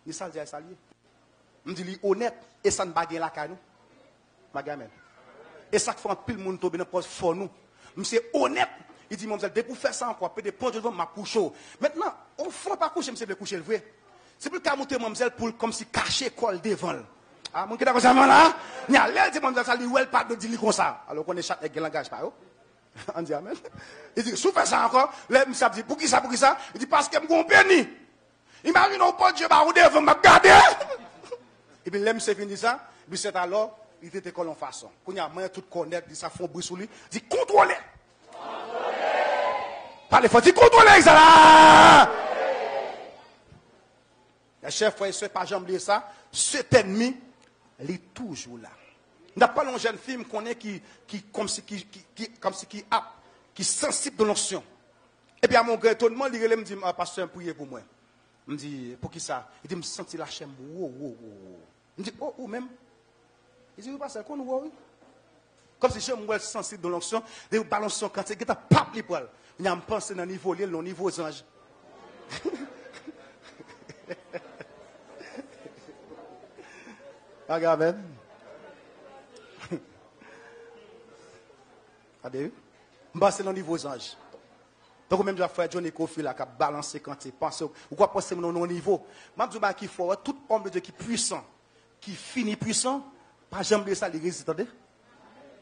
Speaker 1: Il dit, ça, il dit, salier. Il dit, honnête, et ça ne bague la canou. Amen. Et ça fait un pile monde tomber dans poste fort nous. Monsieur honnête, il dit, mademoiselle, dès pour faire ça encore, peut-être prendre devant ma couche. Maintenant, on ne fait pas coucher, monsieur, de coucher le vrai. C'est plus qu'à monter, mademoiselle, pour comme si cacher col devant. Ah, mon qui d'accord, ça va là? Il y a l'air de mademoiselle, ça lui, ou elle pas de dire comme ça. Alors qu'on est chaque avec le langage, pas, on dit amen. Il dit, si vous faites ça encore, là, monsieur dit, pour qui ça? Il dit, parce que je suis béni. Imagine, on peut Dieu, bah, ou devant, m'a garder. Et puis, là, monsieur finit ça, puis c'est alors, il était comme en façon. Quand il y a moyen tout connaître, dit ça font bruit sur lui, dit contrôler. Parlez fort, dit contrôler ça là. Les chers frères et sœurs, pas jamais oublier ça. Cet ennemi, il est toujours là. Il n'y a pas une jeune fille qui sensible de l'onction. Et puis à mon grand étonnement, il me dit, pasteur, priez pour moi. Il me dit, pour qui ça? Il dit, je me sens la chaîne. Il me dit, oh, même. Il dit, oui, pasteur, qu'on voit, oui. Comme si je suis sensible de l'onction, de balancer quand tu as pas les poils. Il y a un pensée dans le niveau, le niveau aux anges. Regarde, regardez, c'est dans le niveau aux anges. Donc, même, j'ai fait Johnny Kofi là, qui a balancé quand tu penses, ou quoi penser dans nos niveaux. Même si qu'il faut, tout homme de Dieu qui est puissant, qui finit puissant, pas jamais ça, il résiste.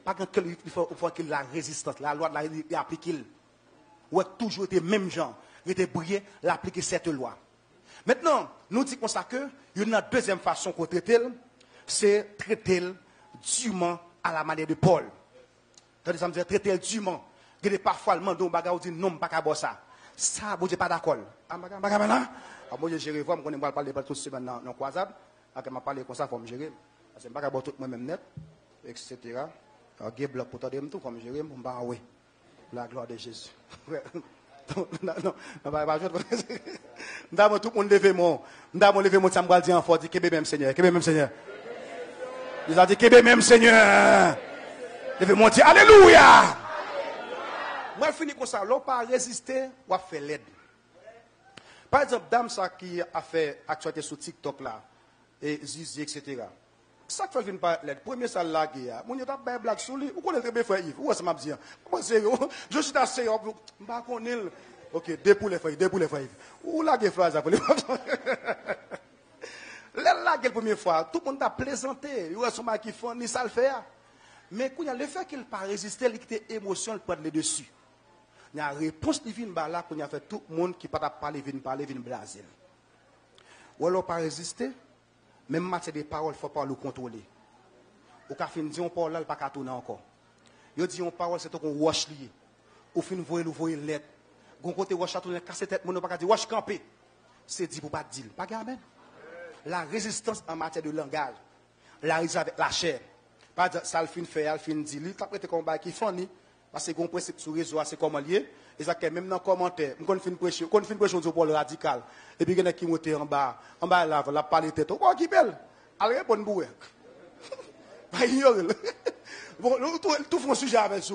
Speaker 1: Pas qu'il faut qu'il la résistance, la loi il applique. Ou toujours été même gens, il était brillé, l'appliquer cette loi. Maintenant, nous disons ça que, il y a une deuxième façon qu'on traite, c'est traiter dûment à la manière de Paul. C'est-à-dire, ça me dit traiter dûment. Il y a parfois le monde où on dit non, pas qu'à ça. Ça, vous n'êtes pas d'accord. Moi, je gère, moi, je ne parle pas toute semaine dans la croisade. Je parle comme ça, il faut me gérer. Je ne sais pas tout moi-même net, etc. Je bloc pour tout comme gérer, je ne oui. La gloire de Jésus. Non, pas tout le monde levé mon. Levé mon, ça me dit en fort, dit Kébé même Seigneur. Kébé même Seigneur. Ils ont dit Kébé même Seigneur. Levé mon, dit Alléluia. Moi, je finis comme ça. L'on pas résister ou faire l'aide. Par exemple, dame ça qui a fait actualité sur TikTok là, et Zizi, etc. Ça fait venir par l'aide. Premier ça la guerre. Mon y'a pas blague sur lui. Vous connaissez très bien frère Yves. Où est-ce que m'a dit? Comment c'est? Je suis assez bah connais. OK, deux pour les frères Yves. Où la guerre frère ça pour les. La guerre première fois, tout le monde a plaisanté. Où est-ce qui font ni ça le fait. Mais quand il y a le fait qu'il pas résister, il était émotion, il prend le dessus. Il y a une réponse divine là qu'on a fait tout le monde qui pas parler vient blaser. Ou alors pas résister. Même matière des paroles, il ne faut pas le contrôler. Au cas où on parle là, il ne faut pas tourner encore. Il dit on parole, c'est qu'on wash lié. Au fin, vous voyez lettre. Gon côté wash à tourner, casser tête, on ne pas dire wash camper. C'est dit pour pas dire. Pas gamin. La résistance en matière de langage. La résistance avec la chair. Pas dire ça, le fin fait, le fin dit. Il t'a combat qui font parce que gon principe sur réseau, c'est comment lié. Et ça même dans commentaire, on fin prêcher, pour le radical. Et puis il y a qui monte en bas la parler tête. Oh qui belle. Elle répond boué. Pas ignorer. Bon, tout font sujet avec ça.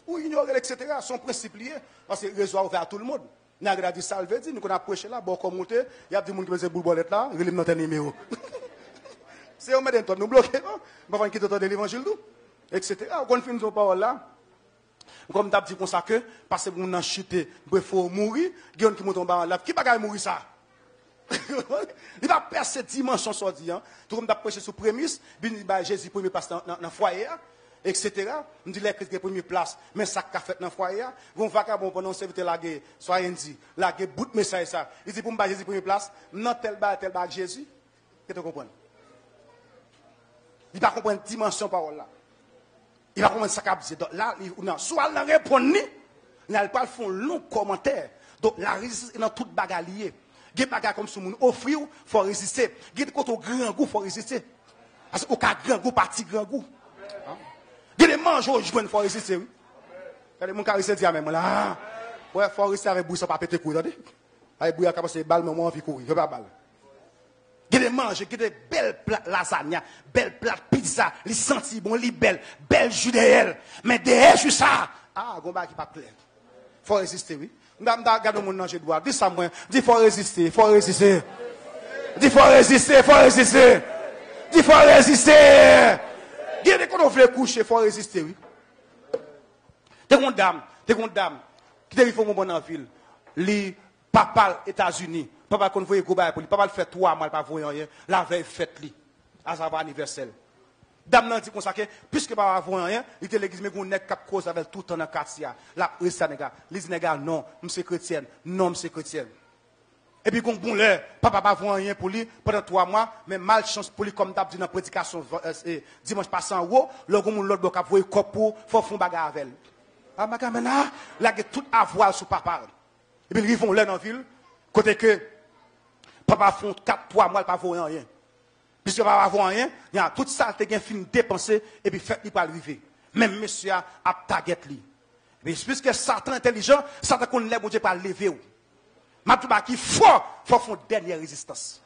Speaker 1: Ou ignorer etc. Son principe lié parce que le réseau ouvert à tout le monde. N'a dit ça veut dire nous qu'on a prêché là, bon commenter, il y a des gens qui me disent boulbolette là, il me note un numéro. C'est on met nous bloquer. On va quitter de l'évangile tout. Etc. On finit nos paroles là. Comme t'as dit comme ça que parce que on a chuté, il faut mourir, il y a qui monte en bas là, qui va mourir ça? Il va perdre cette dimension sortie hein. Tout comme t'as prêché sur prémisse, ben Jésus premier place dans le foyer etc. On dit les chrétiens première place, mais ça qu'a fait dans le foyer, vont vagabond pendant serviteur la guerre, soyez dit, la guerre bout message ça. Il dit pour me Jésus première place, non tel bas Jésus. Que tu comprends? Il va comprendre dimension parole là. Il va comprendre ça qu'a dit. Donc là, soit il répond ni, il n'a pas fait un long commentaire. Donc la résistance est dans toute bagarre liée. Il y a des bagages comme si on offre, il faut résister. Il y a des côtés au grand goût, il faut résister. Parce qu'au cas grand goût, parti grand goût. Il y a des manges au joint, il faut résister. Il y a des gens qui résister même là. Ouais, il faut résister avec bouille, ça pas péter couille. Avec bouille, il y a balle, mais moi, on vit courir. Il n'y a pas balle. Il y a des manges, il y a des belles plats lasagne, belles plats pizza, les sentis bon, les belles judéelles. Mais derrière, je ça. Ah, il qui pas clair. Il faut résister, oui. Regarde mon ange de bois. Dis ça, moi. Dis, il faut résister, il faut résister. Dis, il faut résister, il faut résister. Dis, il faut résister. Dis, quand on veut coucher, il faut résister, oui. T'es une dame, qui te fait mon bon en ville. Les papa États-Unis, papa qu'on voyait Gobaï pour lui, papa le fait 3 mois, pas voyant rien. La veille fête li. À sa anniversaire. Dame nan dit comme ça que, puisque papa voyant rien, il était l'église, mais qu'on n'est qu'à cause avec tout le temps dans le quartier. La reste nègre. Les nègres, non, je chrétienne. Non, je chrétienne. Et puis, qu'on bon l'air, papa pas voyant rien pour lui pendant 3 mois, mais malchance pour lui, comme d'hab dit dans la prédication dimanche passé en haut, le gars, l'autre, doit voyer cop pour, faut faire bagarre avec elle. Ah, ma gamena, là, il y a tout à voir sur papa. Et puis, ils vont là dans la ville, côté que papa font 3 mois, pas voyant rien. Puisque papa voyant rien, il y a tout ça, il y a fini dépenser, et puis fait, il pas arriver. Même monsieur a target lui. Mais puisque Satan intelligent, Satan connaît, bon Dieu, pas lever. Matouba qui faut faire dernière résistance.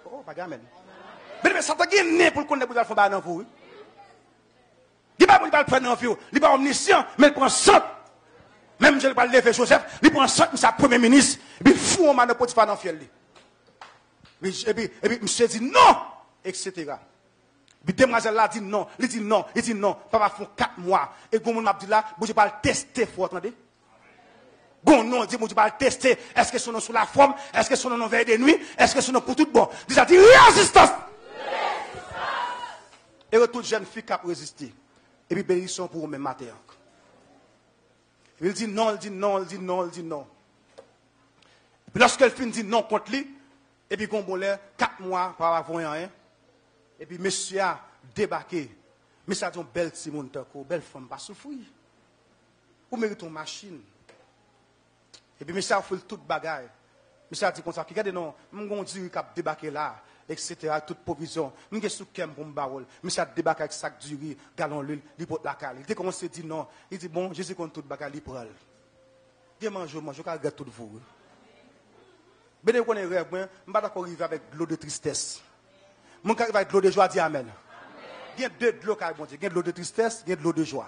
Speaker 1: Oh, pas gamin. Mais Satan qui est né pour connaître, pour faire dans vous. Il ne va pas le prendre dans vous. Il n'est pas omniscient, mais il prend 100. Même je ne vais pas lever Joseph, il prend 100, sa premier ministre, et puis il fout un man de Potiphar dans le fiel. Et puis, monsieur dit non, etc. Puis demoiselle là dit non, il dit non, papa font 4 mois. Et comme on a dit là, vous ne pas le tester, vous entendez? Bon, non, dit, vous ne pas le tester. Est-ce que son nom sous la forme? Est-ce que son nom veille de nuit? Est-ce que son nom pour tout bon? Déjà dit résistance! Et toute jeune fille qui a résisté. Et puis bénédiction pour vous-même matin. Il dit non, il dit non, il dit non, il dit non. Puis lorsqu'elle finit dit non contre lui, et puis qu'on bon l'air, 4 mois par avant rien. Et puis monsieur a débarqué. Mais ça a une belle Simone Tako, belle femme, pas souffrir. Ou mérite une machine. Et puis monsieur a fait toute bagaille. Monsieur a dit comme ça, regardez non, mon Dieu qui a débarqué là, etc. Toute provision. Nous avons sous kem pour barol. Monsieur a débarqué avec sac du riz, galon l'huile, il porte la cale. Il commence à dire non. Il dit bon, Jésus compte toute bagaille, il prend. Il mange, je regarde tout vous. Mais dès qu'on est rêve, je ne vais pas arriver avec l'eau de tristesse. Je vais arriver avec l'eau de joie, dis amen. Il y a 2 de l'eau qui bon Dieu. Il y a de l'eau de tristesse, il y a de l'eau de joie.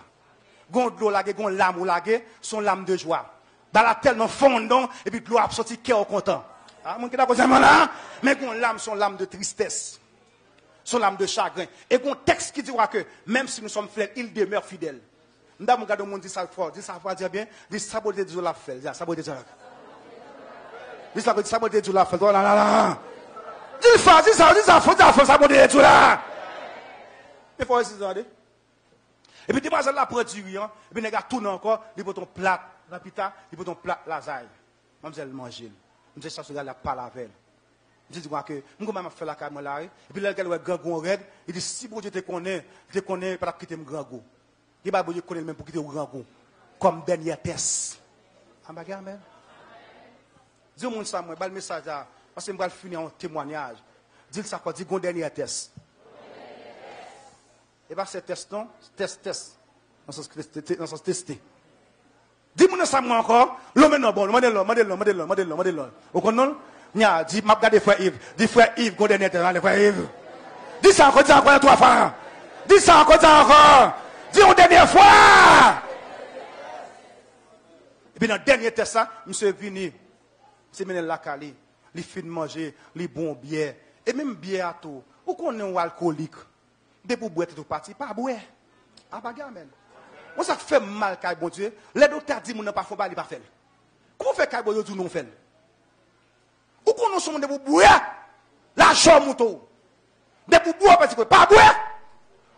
Speaker 1: Il y a de l'eau laguée, il y a l'âme ou laguée, son l'âme de joie. Dans la tellement fondant, et puis l'eau a sorti cœur content. Ah, mon d'accord, mais il y a l'âme, son l'âme de tristesse. Son l'âme de chagrin. Et il y a un texte qui dira que même si nous sommes frères, il demeure fidèle. Nous avons regardé le monde dit ça fort. Dit ça fort, dire bien. Dit saboter Dieu la fait. Dit saboter Dieu la fait. Dis ça, saboter Dieu la fait. Oh là là là. Dis ça, faut saboter Dieu là. Il faut essayer de. Et puis, demoiselle là prend du riz, et puis, les gars tournent encore, ils prennent ton plat, rapita, ils prennent ton plat lasagne. Mademoiselle mange. Je ça, la parle avec elle. Je dis que, je vais faire la caméra là, et puis, là, elle a un grand raide, il dit, si bon Dieu te connaît, pas quitter mon grand go. Il va vous connaître même pour quitter mon grand go. Comme dernier test. En bagarre, même. Dis-moi ça, moi, le message là, parce que je vais finir un témoignage. Dis ça quoi, dis un dernier test. Et pas ce test, non? Test. Dans ce sens testé. Dis-moi ça, moi encore. L'homme non bon, modèle. Au connaît? Nya, dis, m'a regardé frère Yves. Dis frère Yves, un dernier test, frère Yves. Dis ça encore, 3 fois. Dis ça encore. Dis une dernière fois. Et puis dans le dernier test, ça, monsieur venu. C'est mener la cali, les fins de manger, les bons bières, et même bière à tout. Ou qu'on est un alcoolique. Dès pour boire tout parti, pas boire. Ah, pas gamin. On ça fait mal, car bon Dieu. Les docteurs disent, mon pas faut pas, il pas faire. Comment fait car bon Dieu, nous fait? Ou qu'on nous sommes de pour boire, la chambre mouton. De pour boire, parce que pas boire.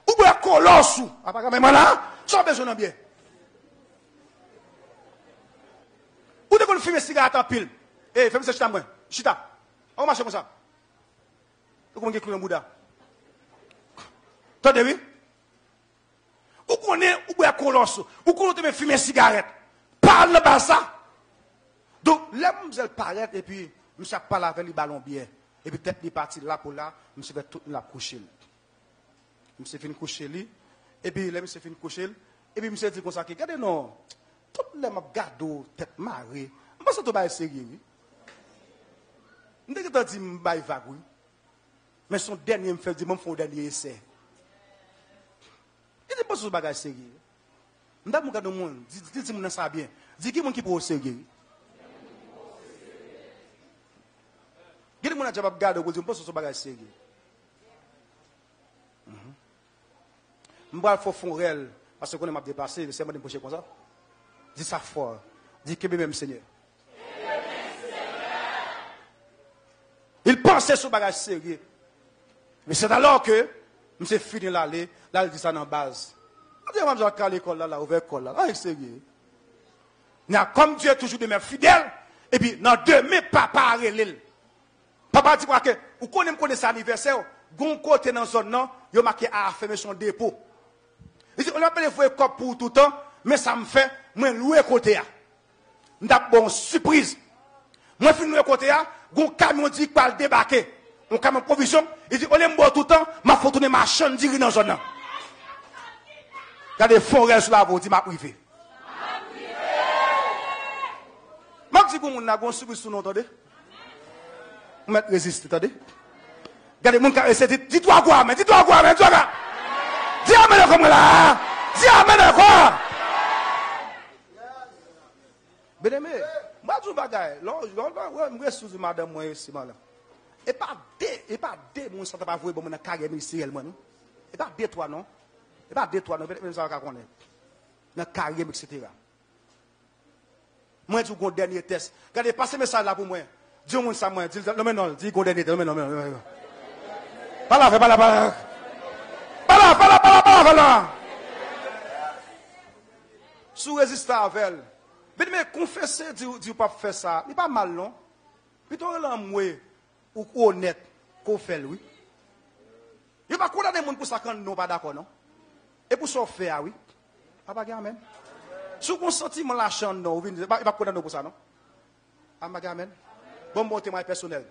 Speaker 1: Ou boire colosse. Ah, pas gamin, là, sans besoin de bien. Ou de qu'on fume cigarette en pile. Eh, fais-moi ça, chita, moi. Chita. On marche comme ça. Ou qu'on écrit un bouddha. T'entendez, oui? Ou qu'on est, ou boire colosse. Ou qu'on te met fumer cigarette. Parle de ça. Donc, là, je paraître et puis, je parle avec les ballons bien. Et puis, peut-être, il est parti là pour là, je vais tout la coucher. Je suis fini coucher lui. Et puis, là, je suis fini coucher. Et puis, je me suis dit comme ça, regardez, non, tout le monde garde tête marée. Je pense que tout le monde est sérieux. Je ne sais pas si je suis vague. Mais son dernier me fait dire, je fais un dernier essai. Il dit, pas ce bagage sérieux. Je ne sais pas si je dis, je sais bien. Dis qui est pour sérieux. Quel monde a déjà regardé pour dire que ce bagage sérieux. Je vais faire fond réel parce que je m'a dépassé, c'est moi de me pocher comme ça. Dis ça fort. Dis que même Seigneur. Il pensait ce bagage sérieux. Mais c'est alors que je suis fini l'aller, là il dit ça dans la base. Je dis, je vais à l'école là, ouvert l'école là. Ah, sérieux. Comme Dieu est toujours de mes fidèles, et puis dans demain, papa a relé. Papa dit quoi que, ou connaît son anniversaire, gon côté dans zone non, il a marqué à fermer son dépôt. Il dit on a pas les fois cop pour tout le temps, mais ça me fait moi louer côté là. M'ta bon surprise. Moi fin louer côté là, gon camion dit pas débarquer. On camion provision, il dit on aime boire tout le temps, m'a faut tourner ma chaîne diri dans zone là. Regardez forêt sur la voie, dit m'a privé. M'a dit pour mon n'a gon surprise sous nous entendez? Mais résiste, attendez. Regardez, mon cas, dis-toi quoi, mais dis-toi quoi, mais dis-toi quoi. Dis amen comme là. Dis amen quoi. Bien aimé, moi je bagaille. Je suis sous madame moi ici là. Et pas deux mon ça pas voir bon mon carrière ministérielle moi non. Et pas deux toi non. Et pas deux toi non, peut-être ça va connaître. Dans carrière etc. Moi je go dernier test. Regardez, passez message là pour moi. Dis au monde ça moi, dis non mais non, dis go dernier test, non. Pas là. Sous résister avec elle. Mais confesser, dire pas faire ça, il pas mal non. Plutôt l'amoué ou honnête qu'on fait oui. Il pas condamner monde pour ça quand non pas d'accord non. Et pour ça faire oui. Pas amen. Si on sentiment la chambre non, il pas condamner pour ça non. Amen. Bon témoin personnel.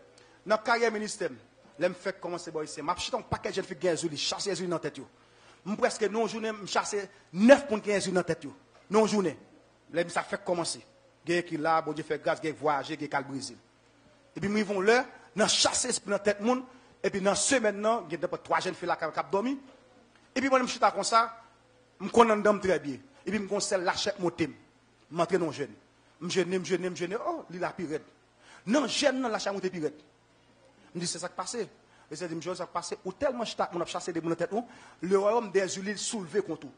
Speaker 1: Dans la carrière ministère, je fais commencer par ici. Je suis un paquet de jeunes filles qui ont chassé les dans la tête. Je presque non journée, je chasse 9 pour 15 dans la tête. Non journée. Ça fait commencer. Il y a qui là, bon Dieu fait grâce, il y a voyager, il y a Brésil. Et puis, nous vont là, dans chasser dans la tête monde. Et puis, dans ce maintenant, il y a 3 jeunes filles là qui ont dormi. Et puis, moi, je suis comme ça, je connais très bien. Et puis, je conseille l'achète mon thème. Je m'entre dans jeune. Je jeune. Oh, il a pire. Non, jeune, non, l'achat mon thème pire. Je dis, c'est ça qui passe. Et c'est une chose qui passe. Ou tellement on a chassé des gens dans la tête, le royaume des huiles soulevé contre tout.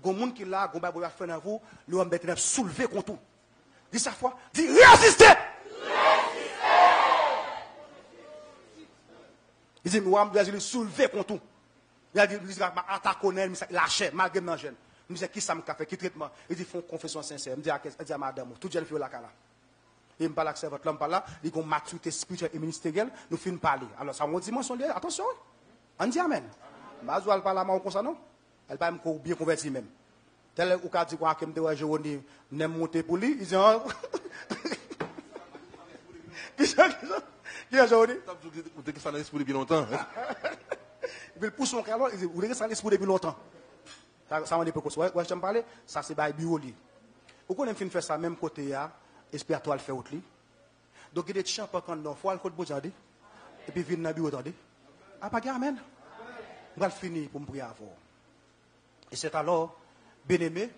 Speaker 1: Il y a des gens qui là, qui ont fait dans vous, le royaume des ténèbres soulevé contre tout. Dis ça fois, dis résistez! Il dit, le royaume des huiles soulevé contre tout. Il a dit, il attaque, il lâche, malgré mon jeune. Il me dit, qui ça me fait, qui traitement? Il dit, font confession sincère. Il me dit à madame, tout jeune fait la cala. Il me parle avec votre l'homme par là, il y a une maturité spirituelle et ministérielle, nous finissons parler. Alors, ça a une dimension liée, attention, on dit amen. Mais elle parle à moi comme ça, non? Elle parle bien converti même. Tel ou qu'a dit quoi, que me Jérôme n'est monté pour lui, il dit, qui a Jérôme?
Speaker 3: Vous avez ça dans l'esprit depuis longtemps.
Speaker 1: Il pousse son cœur, il dit, vous avez ça dans l'esprit depuis longtemps. Ça m'a dit, ouais, je me parle, ça c'est par bureau. Vous connaissez faire ça même côté, espère-toi le faire autre. Donc il y a des chants quand on faut le code bojadi et puis venir dans le bureau attendez. Ah pas amen. On va finir pour me prier avant. Et c'est alors bien-aimé,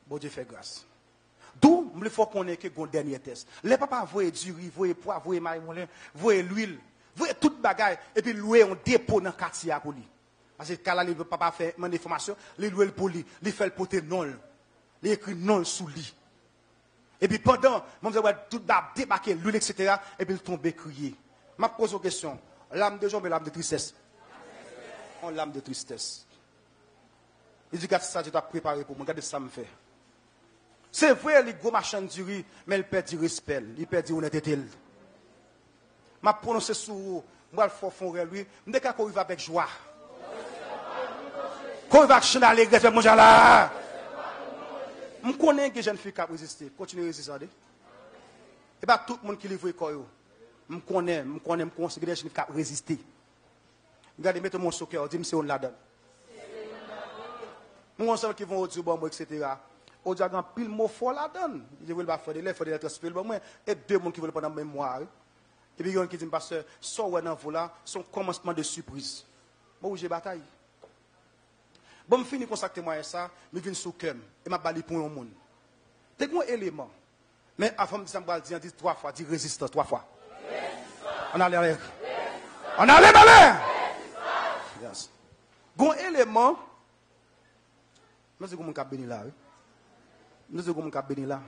Speaker 1: bon Dieu fait grâce. D'où il faut qu'on ait que le dernier test. Les papas voient du riz, voient poivre, voient maïmoulin, voient l'huile. voyez toute bagaille et puis louer un dépôt dans le quartier pour lui. Parce que quand il ne veut pas faire mon information, il loue pour lui, il fait le poter non, il écrit non sous lui. Et puis pendant, je vais tout débarquer, l'huile, etc. Et puis il tombe crier. Je pose une question. L'âme de joie, mais l'âme de tristesse. On l'âme de tristesse. Il dit, regarde ça, je dois préparer pour moi. Regardez ça me fait. C'est vrai, les gros machins du riz, mais il perd du respect, il perd du honnêteté. Je prononce sur vous, je vais le faire lui. Je vais arriver avec joie. Quand il va chanter l'allégresse, mon gens là. Je connais que les jeunes filles qui résistent. Continuez à résister. Et bien, tout le monde qui livre le corps. Je connais que les jeunes filles qui résistent. Regardez, mettez mon soccer, dis-moi si on l'a donné. Nous savons qui vont au Dieu, etc. Au Dieu, il y a pile mot fort la donne. Je veux pas faire des lettres, et deux personnes qui veulent prendre la mémoire. Et puis, il y a qui dit, pasteur, ça ou dans là, son commencement de surprise. Bon, j'ai bataille. Bon, je finis de consacrer moi ça, je viens sur le cœur, et je vais pour un monde. C'est un élément. Mais avant de dire, dis 3 fois, dis résistance 3 fois. On a l'air. On a l'air. Yes. Un élément. Je sais que je suis béni là. Je sais que je suis béni là.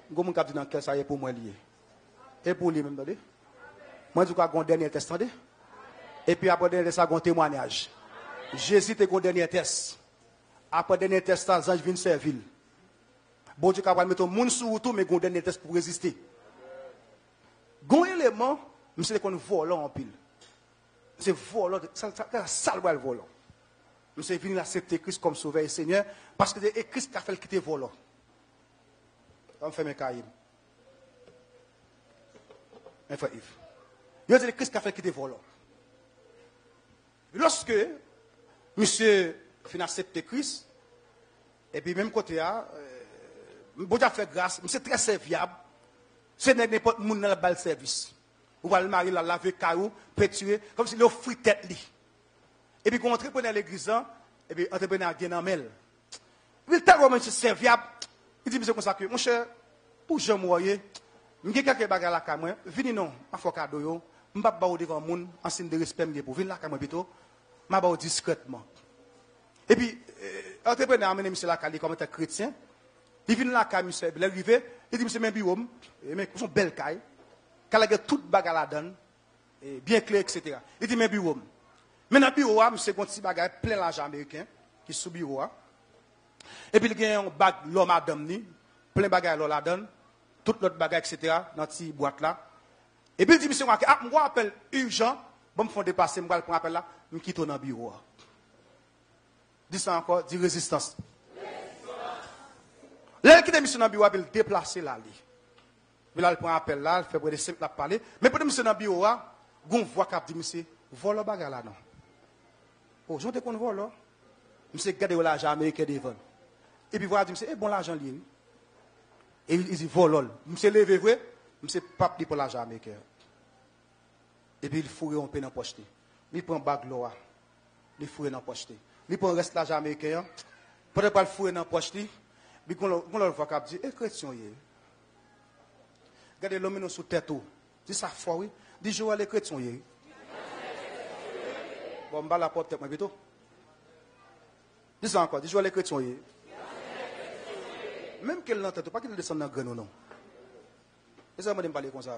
Speaker 1: Je suis béni dans quel ça est pour moi lié. Et pour lui même, attendez. Moi, je suis un dernier test, attendez. Et puis après dernier test, un témoignage. Jésus était un dernier test. Après le dernier test, les anges viennent servir. Bon Dieu, capable de mettre le monde sur tout, mais un dernier test pour résister. Un élément, c'est qu'on vole en pile. C'est volant, ça sale le volant. Monsieur est venu accepter Christ comme sauveur et Seigneur parce que c'est Christ qui a fait le quitter volant. On fait mes cahiers. Un frère Yves. Il a dit Christ qui a fait le quitter volant. Lorsque monsieur finit accepter Christ, et puis même côté là, bon Dieu a fait grâce, monsieur très serviable. C'est n'importe qui dans le bal service. Ou va le marier, la laver, caillou, pétuer, comme s'il offrit tête li. Et puis, quand on entrepreneur l'église, et puis, entrepreneur a en mel. Il est tellement serviable. Il dit, monsieur, comme ça, mon cher, pour je moyer, je vais quelques bagages à la caméra, venez non, à faux cadeau, je ne vais pas vous devant le monde, en signe de respect, pour venir à la caméra, plutôt, je vais vous discrètement. Et puis, entrepreneur a amené monsieur la caméra comme un chrétien, il vient là, monsieur, il est arrivé, il dit, monsieur, mes bureaux, mais son belle caille, quand il a toute bagarre la donne, bien clair, etc. Il dit, mes bureaux. Mais dans le bureau, monsieur, il y a un petit bagage plein d'argent américain qui est sous le bureau. Et puis, il y a un bag l'homme à dame, plein de bagages l'homme la donne, tout l'autre bagage, etc. dans cette petite boîte là. Et puis, il dit, monsieur, moi, appel urgent, bon, me font dépasser, moi, prendre appel là, je quitte dans le bureau. Dis ça encore, dis résistance. Là, il quitte monsieur dans le bureau, il déplacer là. Mais là, il prend appel là, il fait pour des simples à parler. Mais pour monsieur dans le bureau, il voit qu'il dit, monsieur, vole le bagage là, non. Oh, je te connais vol, monsieur, garde l'argent américain devant. Et puis, voilà, monsieur, bon l'argent lié. Et il dit, vol, monsieur, levé vrai, monsieur, pas pour l'argent américain. Et puis, il fourre un peu dans la poche. Il prend bague là, il fourre dans la poche. Il prend le reste de l'argent américain, peut-être pas le fourre dans la poche. Puis, quand on le voit, il dit, chrétien, regardez l'homme sous tête. Dis ça fois, oui. Dis, je vois les chrétiens. Bon, je vais la porte, moi, plutôt. Dis ça encore. Dis, je vois les chrétiens. Même qu'elle n'entend pas qu'il descende dans le grain, non. Et ça, je vais parler comme ça.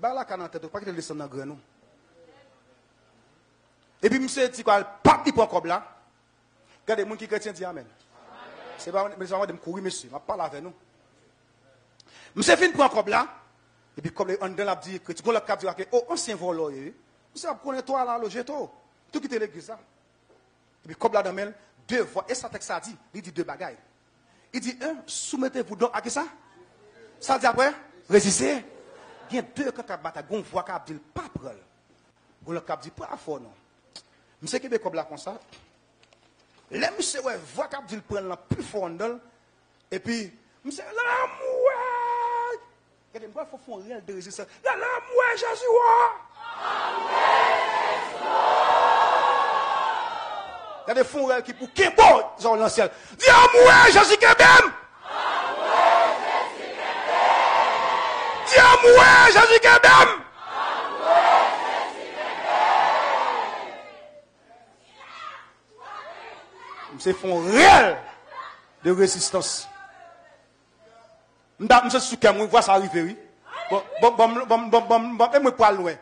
Speaker 1: La canne en tête, pas qu'il descende dans le grain, non. Et puis, monsieur dit quoi, pas de point comme là. Regardez, les gens qui sont chrétiens disent Amen. C'est pas de me courir, monsieur. Je parle avec nous. Monsieur fin point comme là. Et puis, comme on l'a dit, que tu as dit, oh, ancien voleur. Monsieur, connais-toi là, le jeton. Tout quitter l'église là. Et puis, comme là, dans le 2 voix, et ça texte ça dit, il dit 2 bagailles. Il dit, soumettez-vous donc à qui ça? Ça dit après, résistez. Il y a 2 quand tu as bataille, on voit qu'il dit, pas prêt. On l'a dit, pas fort, non. Monsieur qui est comme là, comme ça. Les monsieur, voit qu'il dit, prend la plus fort, et puis, monsieur, là, mouais. Il faut faire un réel de résistance. Là, mouais, Jésus, il y a des fonds qui pour qui bon, genre l'ancien. Dis à moi, Jésus qui m'aime. Dis à moi, Jésus qui m'aime. C'est fond réel de résistance. Je suis sûr que voir ça arriver, oui. Bon, et moi, pas loin.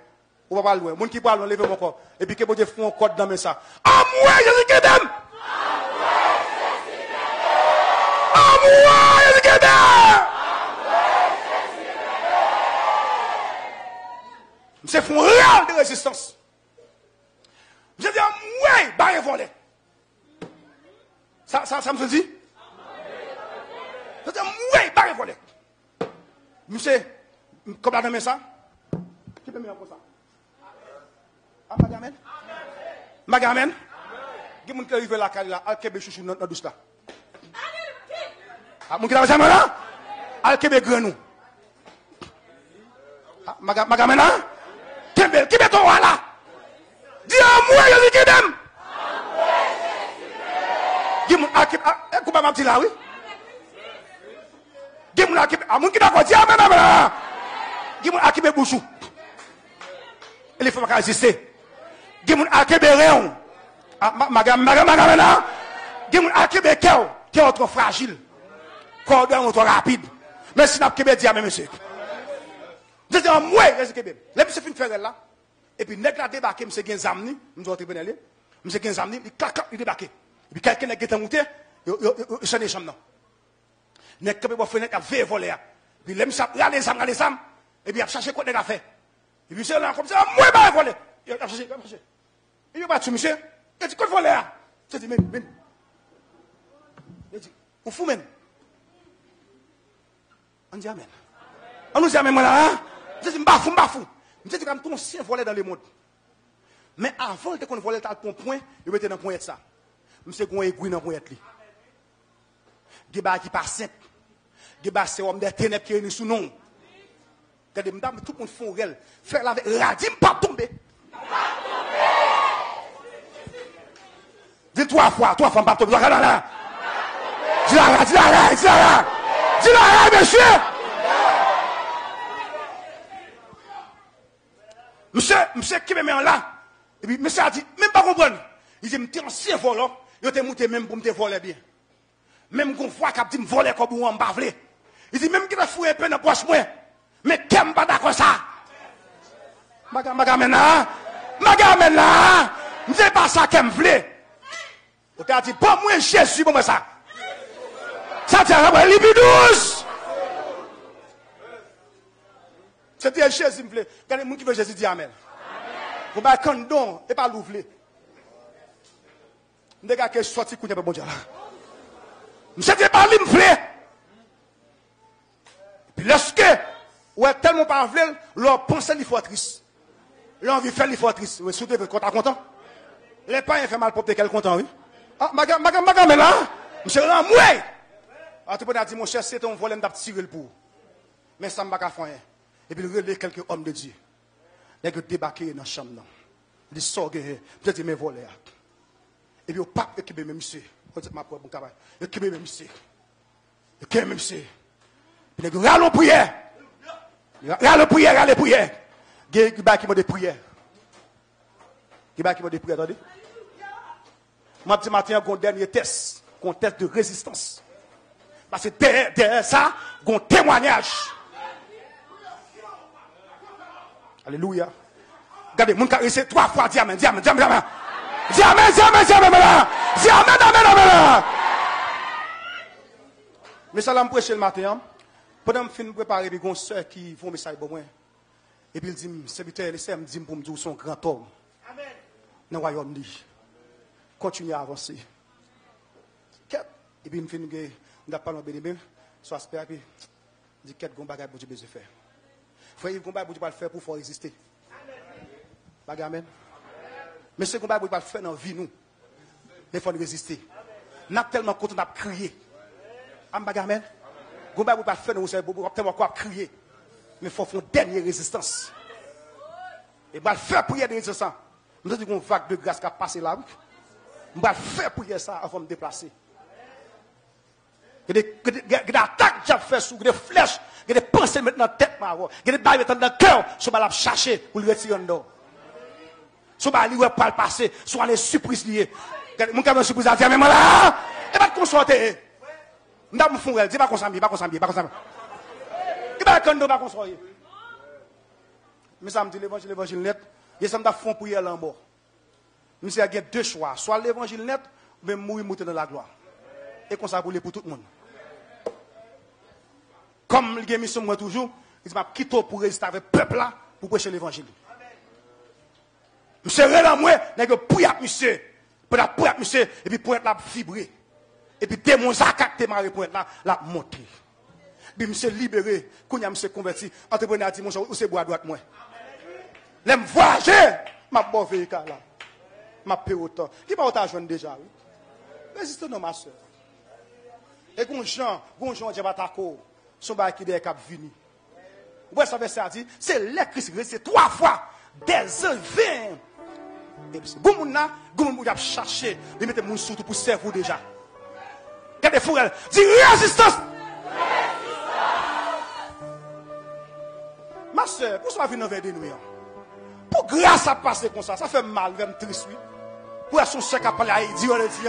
Speaker 1: On va pas loin. Mon qui parle, levez mon corps. Et puis que vous font un code dans mes ça. Ah, moi, Jésus-Christ! Ah, moi, Jésus-Christ! C'est fond réel de résistance. Je dis, ouais, bah, volé. Ça me fait dire? Je dis, ouais, bah, volé. Monsieur, comme la dame ça? Qui peut me dire pour ça? Ah, Magamen? Magamen? Qui est-ce qui arrive là, al-Kébé chouchou dans douce là? Ah, mon qui est là? Al-Kébé grenou. Ah, Magamen là? Qui est ton roi là? Dis à moi, je dis qu'il aime. Dis-moi, écoute ma petite là, oui? Dis-moi, à mon qui d'accord, dis à moi, dis-moi, à qui est bouchou? Il ne faut pas résister. Dis-moi, à qui est réon? Magamen, dis-moi, à qui est cœur, qui est trop fragile, cordon trop rapide. Mais si n'a pas dit à monsieur. Je dis à moi, je dis qu'il aime. Les monsieur fin faire là. Et puis, nèg la débarqué, monsieur gen zamni, nous autres venir monsieur gen zamni, il clac, il débarqué. Et puis, quelqu'un qui est monté, il s'en est chambre non. Nèg qui peut faire nèg veille voler. Puis, les monsieur regardez les âmes, et puis, il a cherché quoi nèg a fait. Et puis, monsieur là, comme ça, moi, pas voler. Il a cherché, il a pas tué, monsieur. Il a dit, quoi voler? Je dis, men. Il dit, on fout, men. On dit, amen. On nous dit, amen, moi là, je dis, m'bafou. Je dis comme ton ancien volé dans le monde. Mais avant de qu'on volait à ton point, il mettait dans le point ça. Monsieur qu'on aiguille dans le point li. Geba qui passe. Geba c'est homme des ténèbres qui est sous nom. Regardez madame tout le monde font réel. Faire la radis pas tomber. Dis trois fois pas tomber. Dis la monsieur. Monsieur qui me met en là. Et puis, monsieur a dit, même pas comprendre. Il dit, m'es ancien volant. Il t'ai monté même pour me voler bien. Même qu'on voit qu'il dit, me voler comme on m'a volé. Il dit, même qu'il a fouillé un peu dans la poche, moi. Mais qui m'en pas d'accord ça? Magamen là. Je sais pas ça qu'il me voulait. Il a dit, pas moi, Jésus, pour moi ça. Ça tient à l'ibidouze. C'était Jésus, me plaît. Regardez, les gens qui veulent Jésus, dit Amen. Vous m'avez un don et pas l'ouvrir. Je ne sais pas si sorti pour bon Dieu. Je ne sais pas, me plaît. Puis lorsque, ouais, tellement pas voulu, leur pensée les fortrices. Leur envie de faire les fortrices. Oui, surtout, quand t'es content. Les parents font mal pour te quel content, oui. Ah, mais là, monsieur, là, moi. Ah, tu peux dire, mon cher, c'est ton volet d'aptirer le pour. Mais ça ne m'a pas fait rien. Et puis, il relève quelques hommes de Dieu. Il a débarqué dans la chambre. Il sort, peut-être mes volets. Et puis, au pape, il a monsieur. Ma propre travail. Il a monsieur. Il a monsieur. Puis, il a râle prière. Râle prière. Il y a qui m'a des prières. Il y a qui m'a des prières, attendez. Moi, petit matin, il y a un dernier test. Un test de résistance. Parce que derrière ça, il y a un témoignage. Alléluia. Regardez, mon cas, c'est 3 fois, dis amen. Mais ça l'a prêché le matin. Pendant que je prépare, il y a une soeur qui font un message pour moi. Et puis il dit, serviteur, laissez me dire pour me dire son grand homme. Amen. Dans le royaume dit. Continuez à avancer. Et puis il me fait une parole de bénémoine. Soit aspect, puis il dit, quel bon bagage pour Dieu besoin de faire. Frère, il combat pour le faire pour résister. Amen. Mais ce combat pour le faire dans la vie, nous. Il faut résister. Nous sommes tellement contents de crier. Amen. Combat pour le faire dans la vie, nous tellement quoi crier. Mais il faut faire une dernière résistance. Et pour le faire prier de résistance. Nous avons une vague de grâce qui a passé là. Nous allons faire prier ça avant de me déplacer. Il y a des attaques que j'ai fait sur des flèches. Il y a des pensées maintenant dans la tête. Il y a des bails dans le cœur. Soit je vais chercher pour le retirer en dehors. Soit je vais aller pour le passer. Soit les surprises liées. Mon camion surprise à fermer là. Et pas de consorter. M'dam fou, dis pas qu'on s'en pas qu'on s'en pas qu'on s'en. Et pas quand pas qu'on soit. Mais ça me dit l'évangile net, et ça me da fond pour y aller en bas. Monsieur a deux choix, soit l'évangile net ou bien mourir monter dans la gloire. Et comme ça pour tout le monde. Comme le game mission moi toujours, il m'a quitté pour résister avec le peuple là pour prêcher l'évangile. Monsieur là moi, nèg pour monsieur, pour monsieur et puis pour être là vibrer. Et puis démon zakat te maré pour être là la monter. Puis monsieur libéré, quand y a monsieur converti, entrepreneur dit mon cher, ou c'est bois droite moi. L'aime voyager, m'a bon véhicule là. M'a paye autant. Qui va autant joindre déjà oui. Résiste non ma soeur. Et gonjan Dieu va t'accorder. Son bail qui est cap vini. Ouais ça veut dire c'est les Christ c'est 3 fois des élevé. Et puis bon moun na, bon moun a chercher, il mettre moun surtout pour servir déjà. Regardez Fourel, dit résistance. Ma soeur, pour ça venir vers de nous. Pour grâce à passer comme ça fait mal, même triste oui. Pour son chèque à parler, il dit on le dit.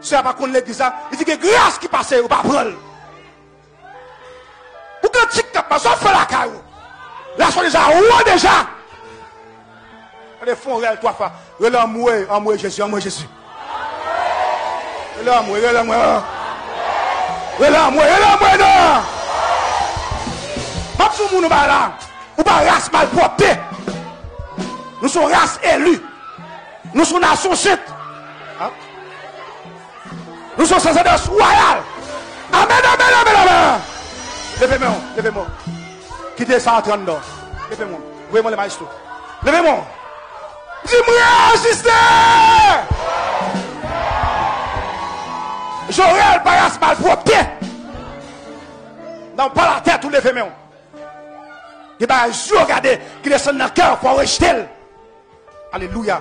Speaker 1: C'est pas qu'on l'église il dit que grâce qui passe ou pas prendre. Pour que tu capes ça fait la caillou. Là sont déjà ou déjà. Les fonds réel 3 fois. L'amour Jésus, amour Jésus. L'amour non. Pas tout le monde là. Ou pas race mal portée. Nous sommes race élue. Nous sommes nation sainte. Nous sommes sacerdoce royal. Amen. Levez-moi. Quittez ça en 30 ans. Levez-moi. Voyez-moi les maestros. Levez-moi. Dis-moi, résister. J'aurai le parasse mal propre. Non, pas la tête, ou levez-moi. Il va regarder qui descend dans le cœur pour rejeter. Alléluia.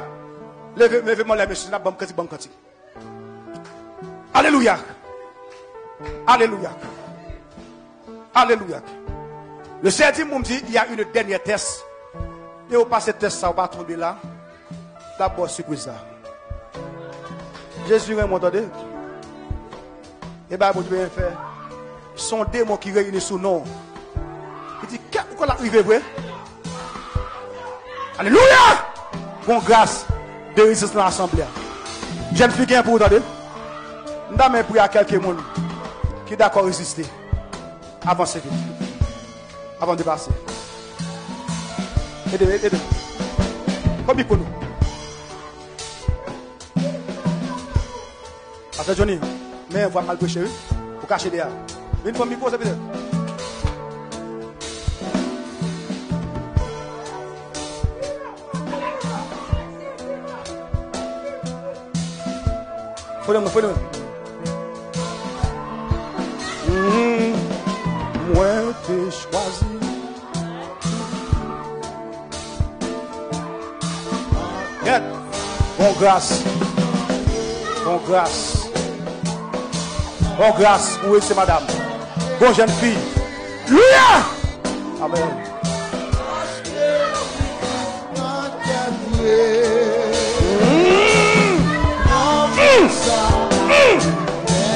Speaker 1: Levez-moi les messieurs, la bonne quantité. Alléluia. Le Seigneur dit, il y a une dernière test. Et vous passez test, ça, vous pas tomber là. D'abord, surprise là. Jésus, vous m'entendez? Et bien, vous devez faire. Son démon qui réunit sous nom. Il dit, pourquoi l'arrivé, vrai? Alléluia! Bon, grâce de résister dans l'assemblée. Jeune fille, pour vous entendre? Nous avons prié à quelqu'un qui est d'accord à résister. Avancez vite. Avant de passer. Aidez. Comme il pour nous. Pasteur Johnny, mais on va mal prêcher, pour cacher derrière. Une fois, micro, c'est peut-être. Faut-le. Moi, t'ai choisi. Bon grâce, où est-ce madame? Bon jeune fille. Louia! Amen.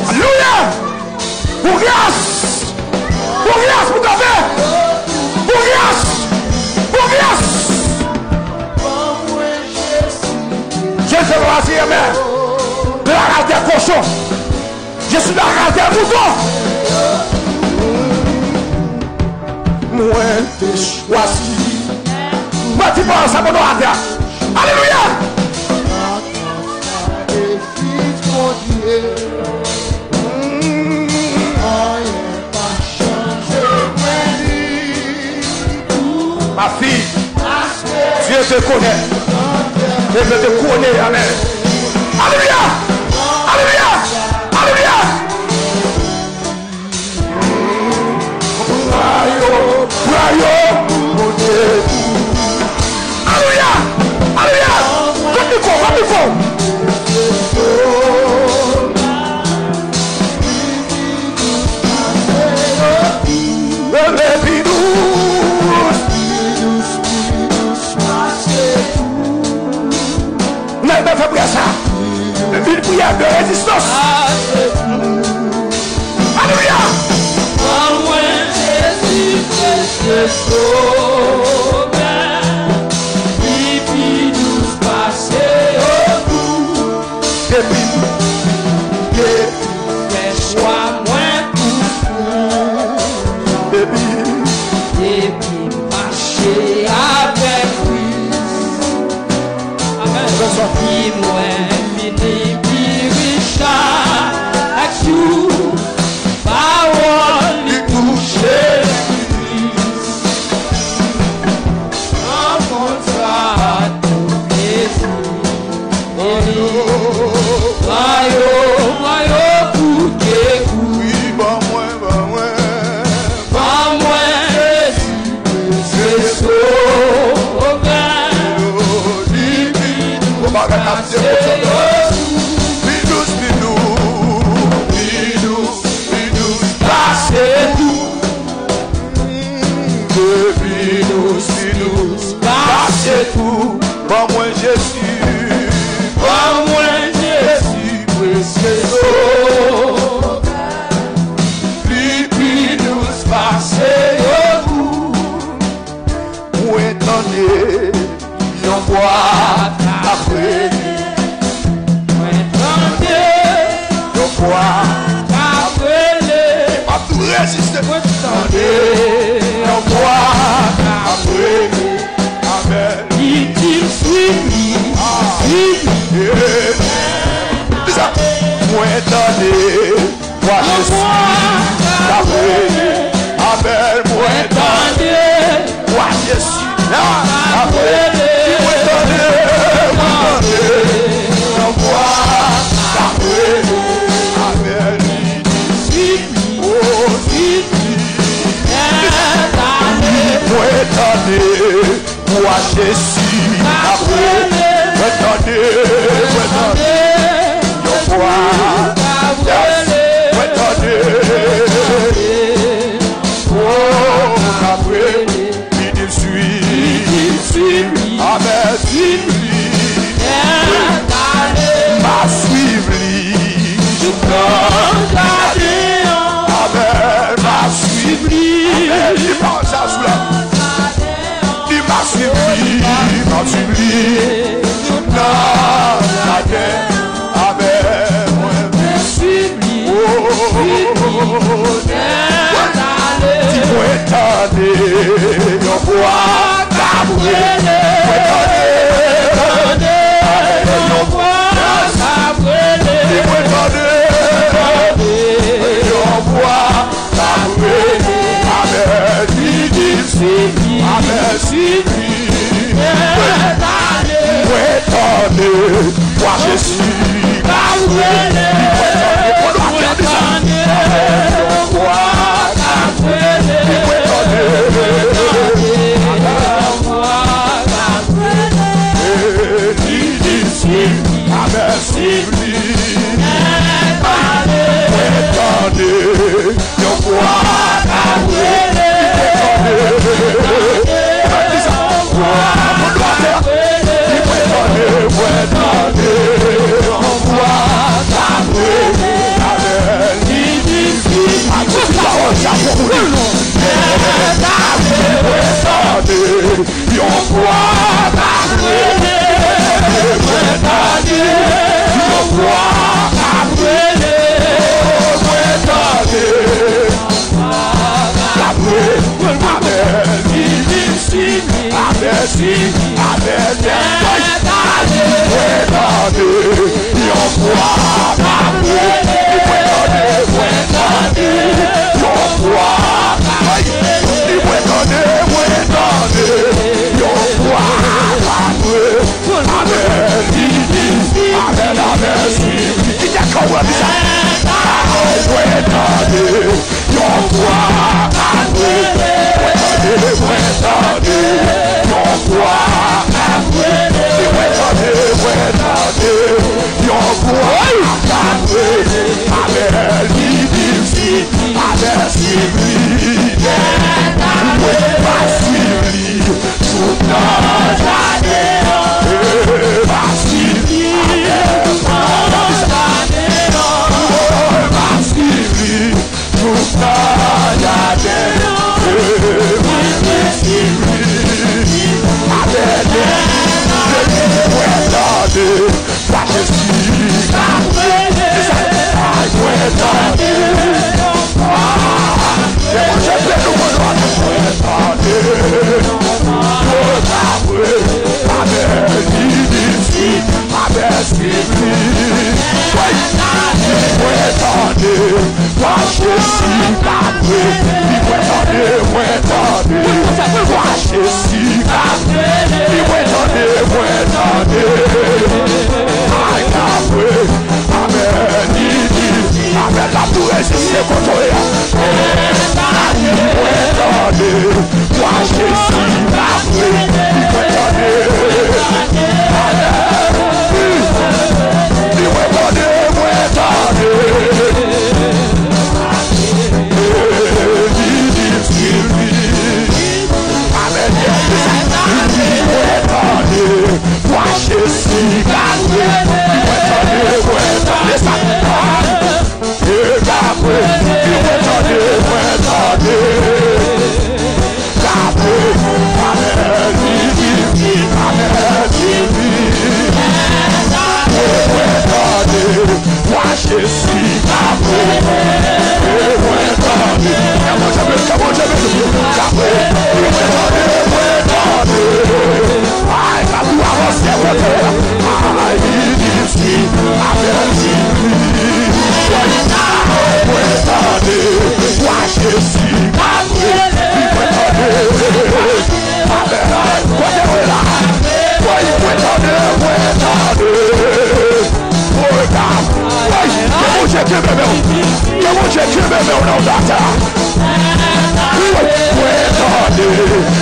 Speaker 1: Alléluia! Pour grâce, pour café! Pour grâce! Jésus va dire, amen. De la race des cochons. Je suis de la race des moutons. Moi, t'ai choisi. Moi, tu penses à mon nom à terre. Alléluia! Ma fille, Dieu te connaît. Et je te connais, amen. Alléluia! Mon Dieu. Alléluia! Comme ça. résistance. Alléluia.
Speaker 4: We're capable de résister contre eux.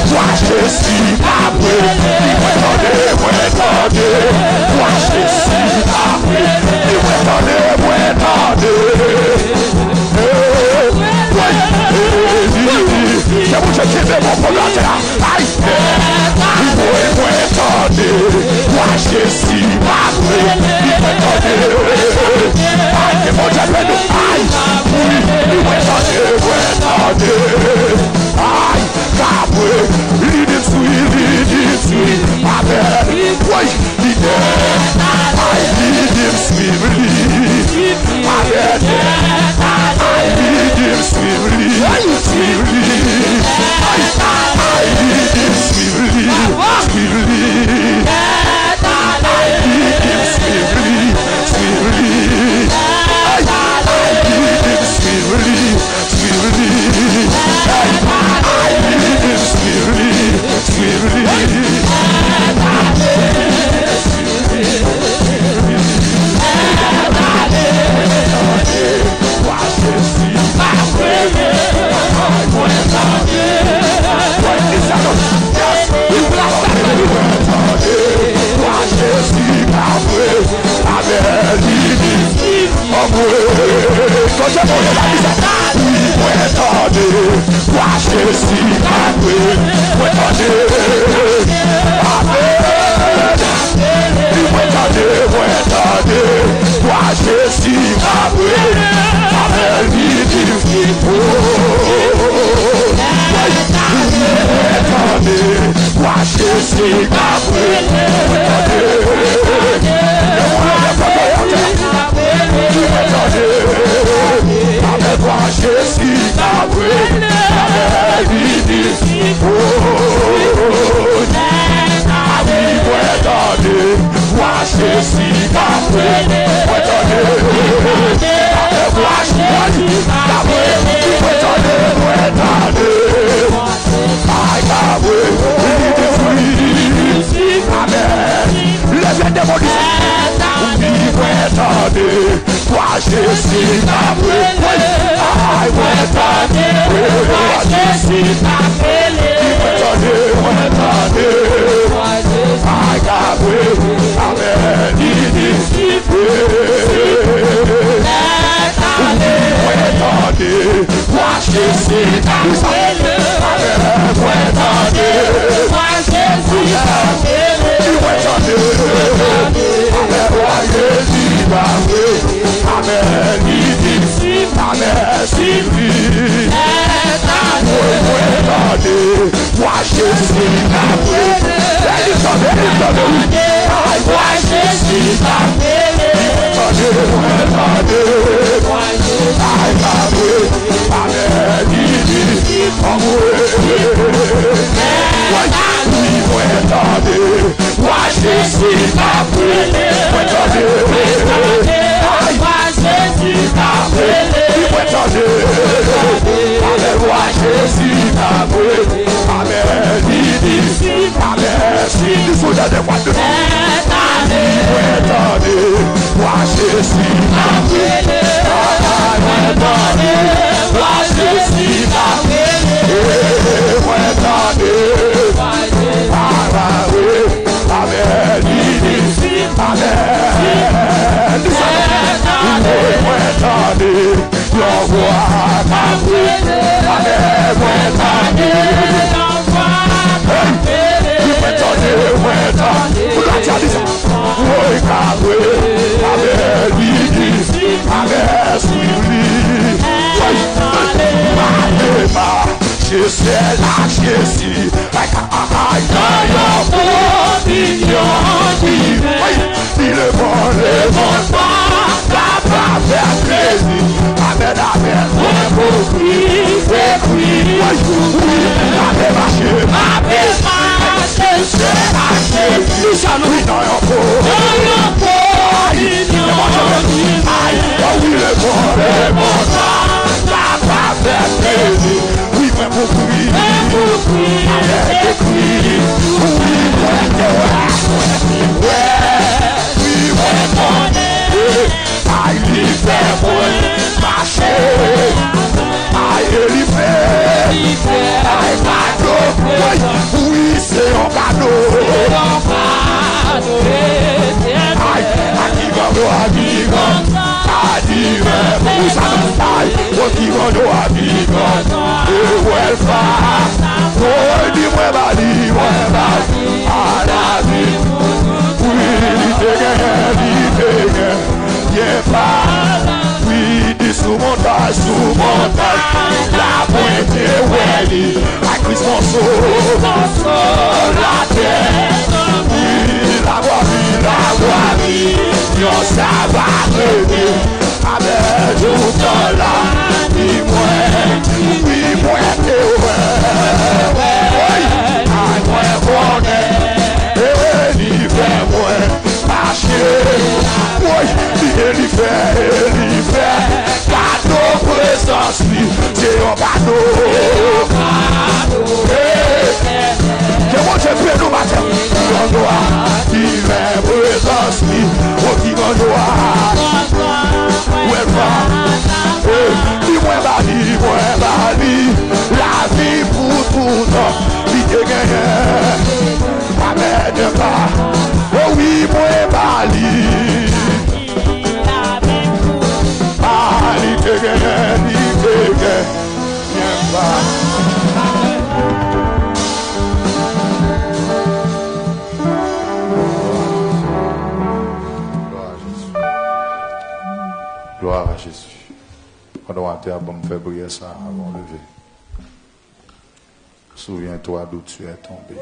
Speaker 4: Moi Jésus m'a pris, il m'a donné. Il m'a donné, moi Jésus m'a pris,
Speaker 5: Jésus m'a brûlé.
Speaker 4: c'est la Jésus. Il est bon, pas faire plaisir. Amen, amen. C'est oui, amen, marché. C'est la Jésus. Oui, non, oui, le bon, pas faire plaisir. Oui, mais beaucoup, avec des cris. Oui, aïe, il fait bon marcher. Aïe, il fait. Aïe, cadeau. Oui, c'est un cadeau. Aïe, sous montagne, la pointe est ouelle, la crise la terre, oui, la voirie, yon ça va revenir, avec tout là, dis-moi, oui, moi, il fait, cadeau présence, c'est un cadeau. Que moi je peux nous matin, on doit, il fait présence, qui on doit, dis-moi bali, la vie pour tout temps, il te gagne, amène pas, oh oui, moi bali. Gloire à Jésus. On doit entrer pour me faire briller ça avant de lever. Souviens-toi d'où tu es tombé.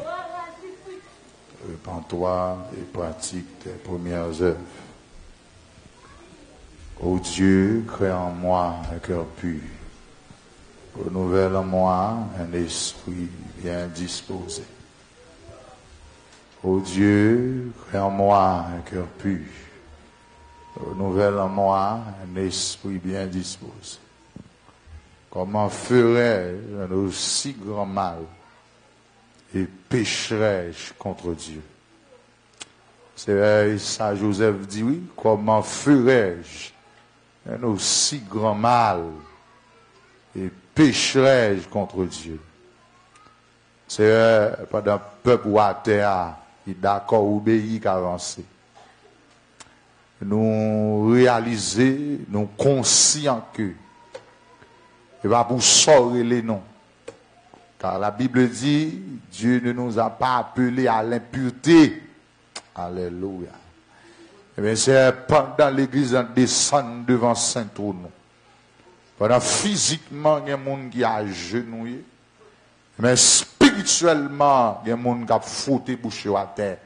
Speaker 4: Repends-toi et pratique tes premières œuvres. Ô Dieu, crée en moi un cœur pur. Renouvelle en moi un esprit bien disposé. Ô Dieu, crée en moi un cœur pur. Renouvelle en moi un esprit bien disposé. Comment ferais-je un aussi grand mal et pécherais-je contre Dieu? C'est ça, Joseph dit oui. Comment ferais-je un aussi grand mal et pécherais-je contre Dieu? C'est pendant le peuple ou à terre, il est d'accord, obéi, qu'avancer. Nous réaliser, nous conscients que il va pour sauver les noms. Car la Bible dit, Dieu ne nous a pas appelés à l'impureté. Alléluia. Eh bien, c'est pendant l'église en descend devant Saint-Trône. Pendant physiquement, il y a des gens qui a agenouillé. Mais spirituellement, il y a des gens qui a fouté bouche à terre.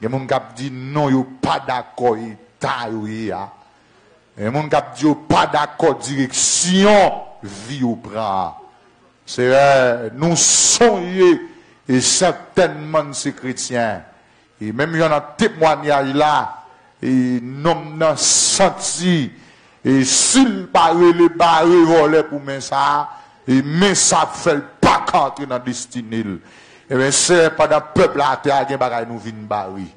Speaker 4: Il y a des gens qui a dit non, ils ne sont pas d'accord, ils taillent. Il y a des gens qui a dit qu'ils ne sont pas d'accord, direction, vie ou prend. C'est vrai, nous sommes, et certainement ces chrétiens. Et même il y en a un témoignage là, et nous avons senti, et s'il parlait les barres volés pour mettre ça, et mais ça fait pas qu'entrer dans la destinée. Et bien c'est pas dans le peuple à terre qui nous vient barrer.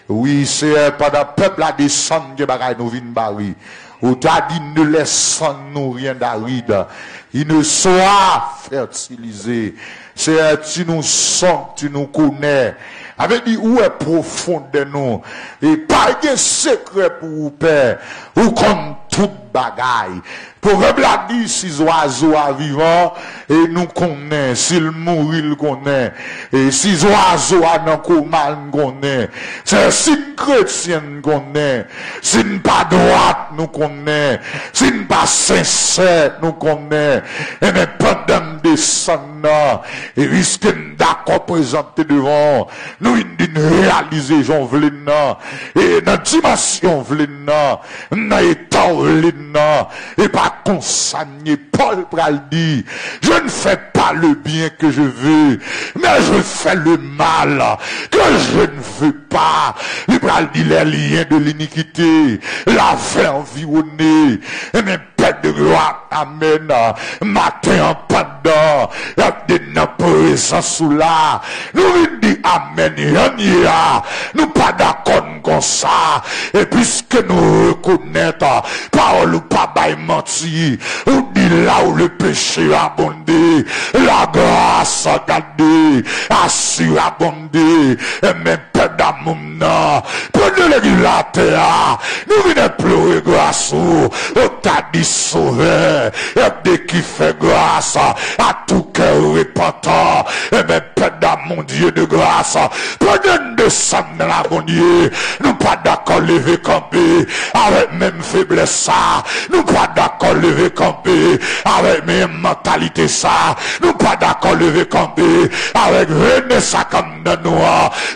Speaker 4: Oui, c'est pas dans le peuple à descendre qui nous vient barrer. Ou t'as dit ne laissons nous rien d'aride. Il ne soit fertilisé. C'est tu nous sens, tu nous connais. Avec dit où est profond de nous. Et pas de secret pour vous père. Ou comme toute bagaille. Pour la dit si oiseaux vivants et nous connaît. S'il mourit, il connaît. Et si oiseaux dans comment connaît. C'est si chrétien connaît. Si pas droite nous connaît. Si pas sincère nous connaît. Et mais pendant des descendre. Et puisque nous d'accord présenter devant, nous réaliser j'en voulais non. Et dans dimension voulais non. Dans état voulais non. Et pas consigner. Paul pral dit, je ne fais pas le bien que je veux, mais je fais le mal que je ne veux pas. Il pral dit les liens de l'iniquité, la fait environnée. Et mes pères de gloire, amen. Matin en pendant, il y a des présence sous là. Nous dit amen, nous pas d'accord comme ça. Et puisque nous reconnaissons, parole ou pas bail menti, ou dit là où le péché abondé, la grâce gardée, assure abondé, et même peu d'amour, prenez l'église la terre, nous venons pleurer grâce au t'a dit sauvé, et dès qui fait grâce à tout cœur repentant, et même peu d'amour, Dieu de grâce, prenez de sang dans la bonne Dieu, nous pas d'accord lever camper, avec même faiblesse ça, nous pas d'accord lever camper, avec même mentalité ça, nous pas d'accord lever camper, avec René ça comme de nous,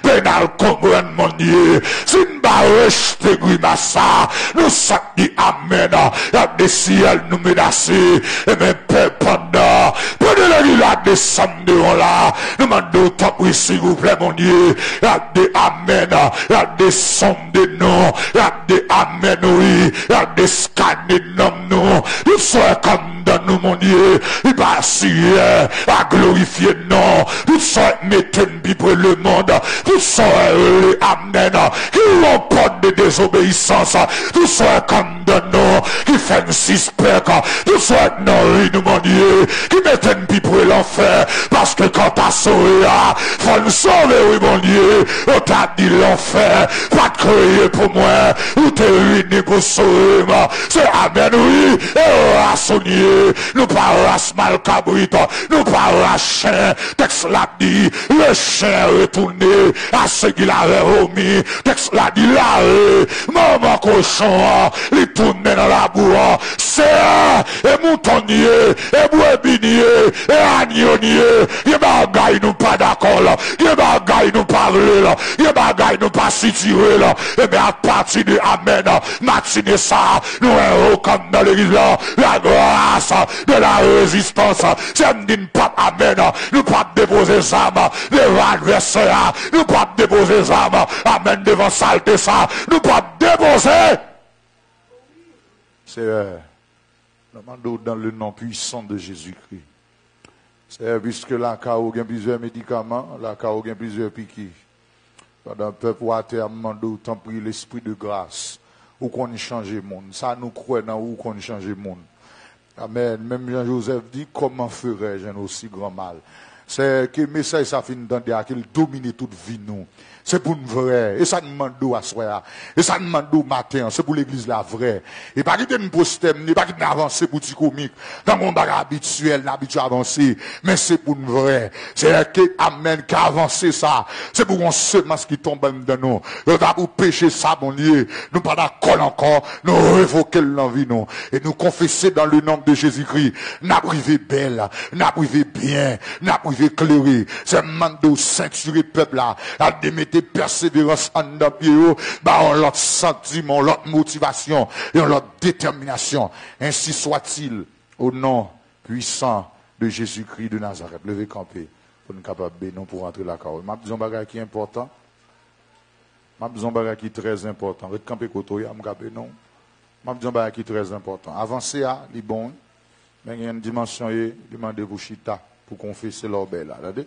Speaker 4: pénal comprendre mon Dieu, si nous pas rejeter grimace ça, nous sommes dit amen, il y a des ciels nous menacer, et même peu pendant, prenez la descendre devant là, nous demandons tant oui s'il vous plaît mon Dieu, il y a des amen, il y a des sons de nom, il y a des amen oui, il y a des scannés de nom nous, nous sommes comme dans nous mon Dieu, il va assurer à glorifier non, nous sommes mettre une Bible le monde, nous sommes les amen, qui l'emportent de désobéissance, nous sommes comme dans nous, qui fait une suspect, nous sommes non mon Dieu, qui mettent une Bible l'enfer, parce que quand t'as sauvé, faut nous sauver oui mon Dieu, on t'a dit l'enfer, pas de créer pour moi, ou t'es ruiné pour sauver moi, c'est amen oui, et rassonnier, nous pas race mal cabrit, nous pas race chien, texte l'a dit, le chien retourné à ce qu'il avait remis, texte l'a dit là, maman cochon, il tourne dans la boue, c'est et moutonnier, et bouébinier, et agnonnier, il bagaille nous pas d'accord là, il bagaille nous parler là, il bagaille nous pas situer là, et bien à partir de amen, matinée ça, nous héros comme dans l'église là, la grâce de la résistance, c'est une pape amen, nous pas déposer ça, devant l'adversaire, nous pas déposer ça, amen, devant saleté ça, nous pas déposer. C'est dans le nom puissant de Jésus-Christ. C'est puisque la CAO a plusieurs médicaments, la CAO a plusieurs piquets. Pendant le peuple à terre, autant pris l'esprit de grâce, où qu'on change le monde. Ça nous croit dans où qu'on change le monde. Amen. Même Jean-Joseph dit, comment ferais-je un aussi grand mal? C'est que le message, ça finit d'entendre qu'il domine toute vie, nous. C'est pour nous vrai. Et ça nous demande à soir. Et ça nous demande au matin. C'est pour l'église la vraie. Et pas qu'il y ait une postème, pas qu'il y ait une avancée pour du comique. Dans mon bagage habituel, l'habitude avancée. Mais c'est pour nous vrai. C'est que, amen, qu'avancer ça. C'est pour qu'on semence qui tombe dans nous. Nous avons péché ça, mon Dieu. Nous pas d'accord encore. Nous révoquer l'envie, nous. Et nous confesser dans le nom de Jésus-Christ. N'a privé belle. N'a privé bien. N'a privé éclairé. C'est mando ceinturé peuple là. À démettre persévérance en dans pied, bah on l'autre sentiment, l'autre motivation et l'autre détermination. Ainsi soit-il au nom puissant de Jésus-Christ de Nazareth. Levez camper pour nous capables de non pour rentrer la carole. M'a besoin bagage qui est important. M'a besoin bagage qui est très important. Rete camper côté am capé non. M'a besoin bagage qui est très important. Avancer à li bon. Mais il y a une dimension et demander pour chita pour confesser leur belle là. Regardez.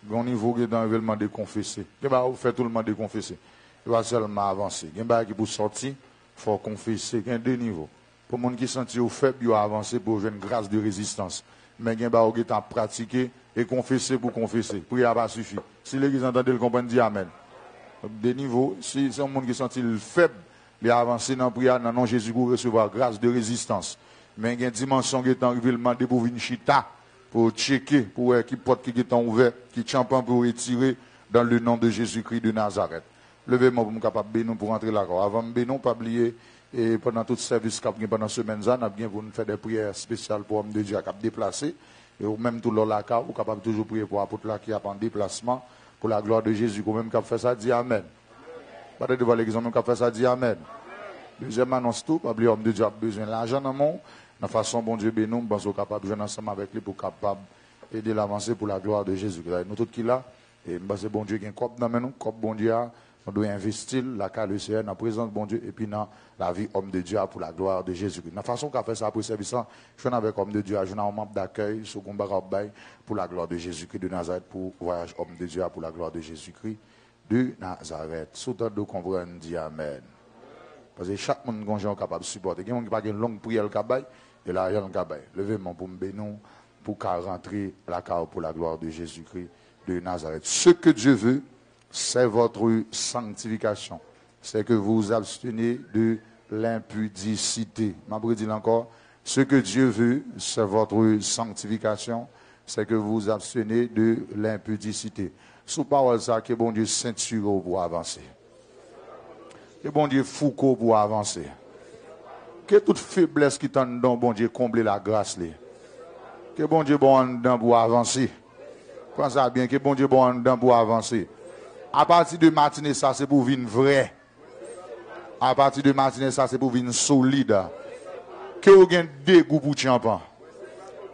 Speaker 4: Bon niveau qui est dans le monde de confesser. Il va faire tout le monde de confesser. Il va seulement avancer. Il y a qui pour sortir, il faut confesser. Il y a deux niveaux. Pour les gens qui sont faibles, il va avancer pour jouer une grâce de résistance. Mais il y a qui ont pratiqué et confesser pour confesser. Prière pas suffit. Si l'église entend le comprendre, dit amen. Des niveaux, si c'est un monde qui sont faibles, il va avancer dans la prière, dans le nom de Jésus pour recevoir grâce de résistance. Mais il y a une dimension qui est arrivée, le monde pour une chita. Pour checker, pour qui porte qui est ouvert, qui champion pour retirer dans le nom de Jésus-Christ de Nazareth. Levez-moi pour me capable de bénir pour rentrer là. Avant de bénir, pas oublier, et pendant tout service pendant semaine, nous avons bien pour nous faire des prières spéciales pour hommes de Dieu qui déplacé. Et ou même tout l'heure là, ou capable toujours prier pour l'apôtre là qui a en déplacement, pour la gloire de Jésus. Ou même qui a fait ça, dit Amen. Pas de devant l'église, même qui a fait ça, dit Amen. Deuxième annonce tout, pas oublier homme de Dieu a besoin de l'argent dans le monde. De façon, bon Dieu bénit, nous sommes capables de jouer ensemble avec lui pour capable aider l'avancer pour la gloire de Jésus. Nous tous qui là, et c'est bon Dieu qui a un cop dans nous, cop bon Dieu, on doit investir la CLECN dans la présence de bon Dieu et puis dans la vie homme de Dieu pour la gloire de Jésus. De la façon qu'a fait ça après service, je suis avec homme de Dieu, je suis un membre d'accueil, sur pour la gloire de Jésus-Christ de Nazareth, pour voyage homme de Dieu pour la gloire de Jésus-Christ de Nazareth. Soutant de comprendre, dit Amen. Parce que chaque monde est capable de supporter. Il y a des gens qui ont une longue prière, et là, il y a un cabay. Levez-moi pour me bénir, pour rentrer la carte pour la gloire de Jésus-Christ de Nazareth. Ce que Dieu veut, c'est votre sanctification. C'est que vous vous abstenez de l'impudicité. Je dis encore, ce que Dieu veut, c'est votre sanctification. C'est que vous vous abstenez de l'impudicité. Sous parole ça, que bon Dieu ceinture pour avancer. Que bon Dieu Foucault pour avancer. Que toute faiblesse qui t'en donne, bon Dieu comble la grâce. Que bon Dieu bon en dedans pour avancer. Pensez bien, que bon Dieu bon en dedans pour avancer. À partir de matinée, ça c'est pour venir vrai. À partir de matinée, ça c'est pour venir solide. Que vous ayez dégoût pour champan.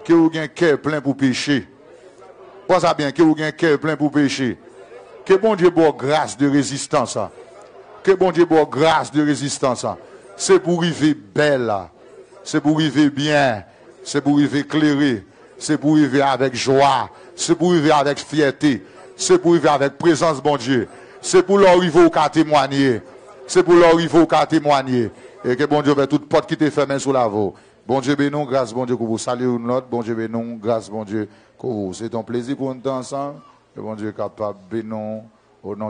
Speaker 4: Que vous ayez cœur plein pour pécher. Pensez bien, que vous ayez cœur plein pour pécher. Que bon Dieu bon grâce de résistance. Que bon Dieu bon grâce de résistance. C'est pour vivre belle. C'est pour vivre bien. C'est pour vivre éclairé. C'est pour vivre avec joie. C'est pour vivre avec fierté. C'est pour vivre avec présence, bon Dieu. C'est pour l'arrivée qu'à témoigner. C'est pour l'arrivée qu'à témoigner. Et que bon Dieu fait toute porte qui te fermée sous la voie. Bon Dieu bénon, grâce bon Dieu que vous saluez notre. Bon Dieu bénon, grâce bon Dieu que vous. C'est un plaisir pour nous ensemble. Que bon Dieu est capable bénon au nom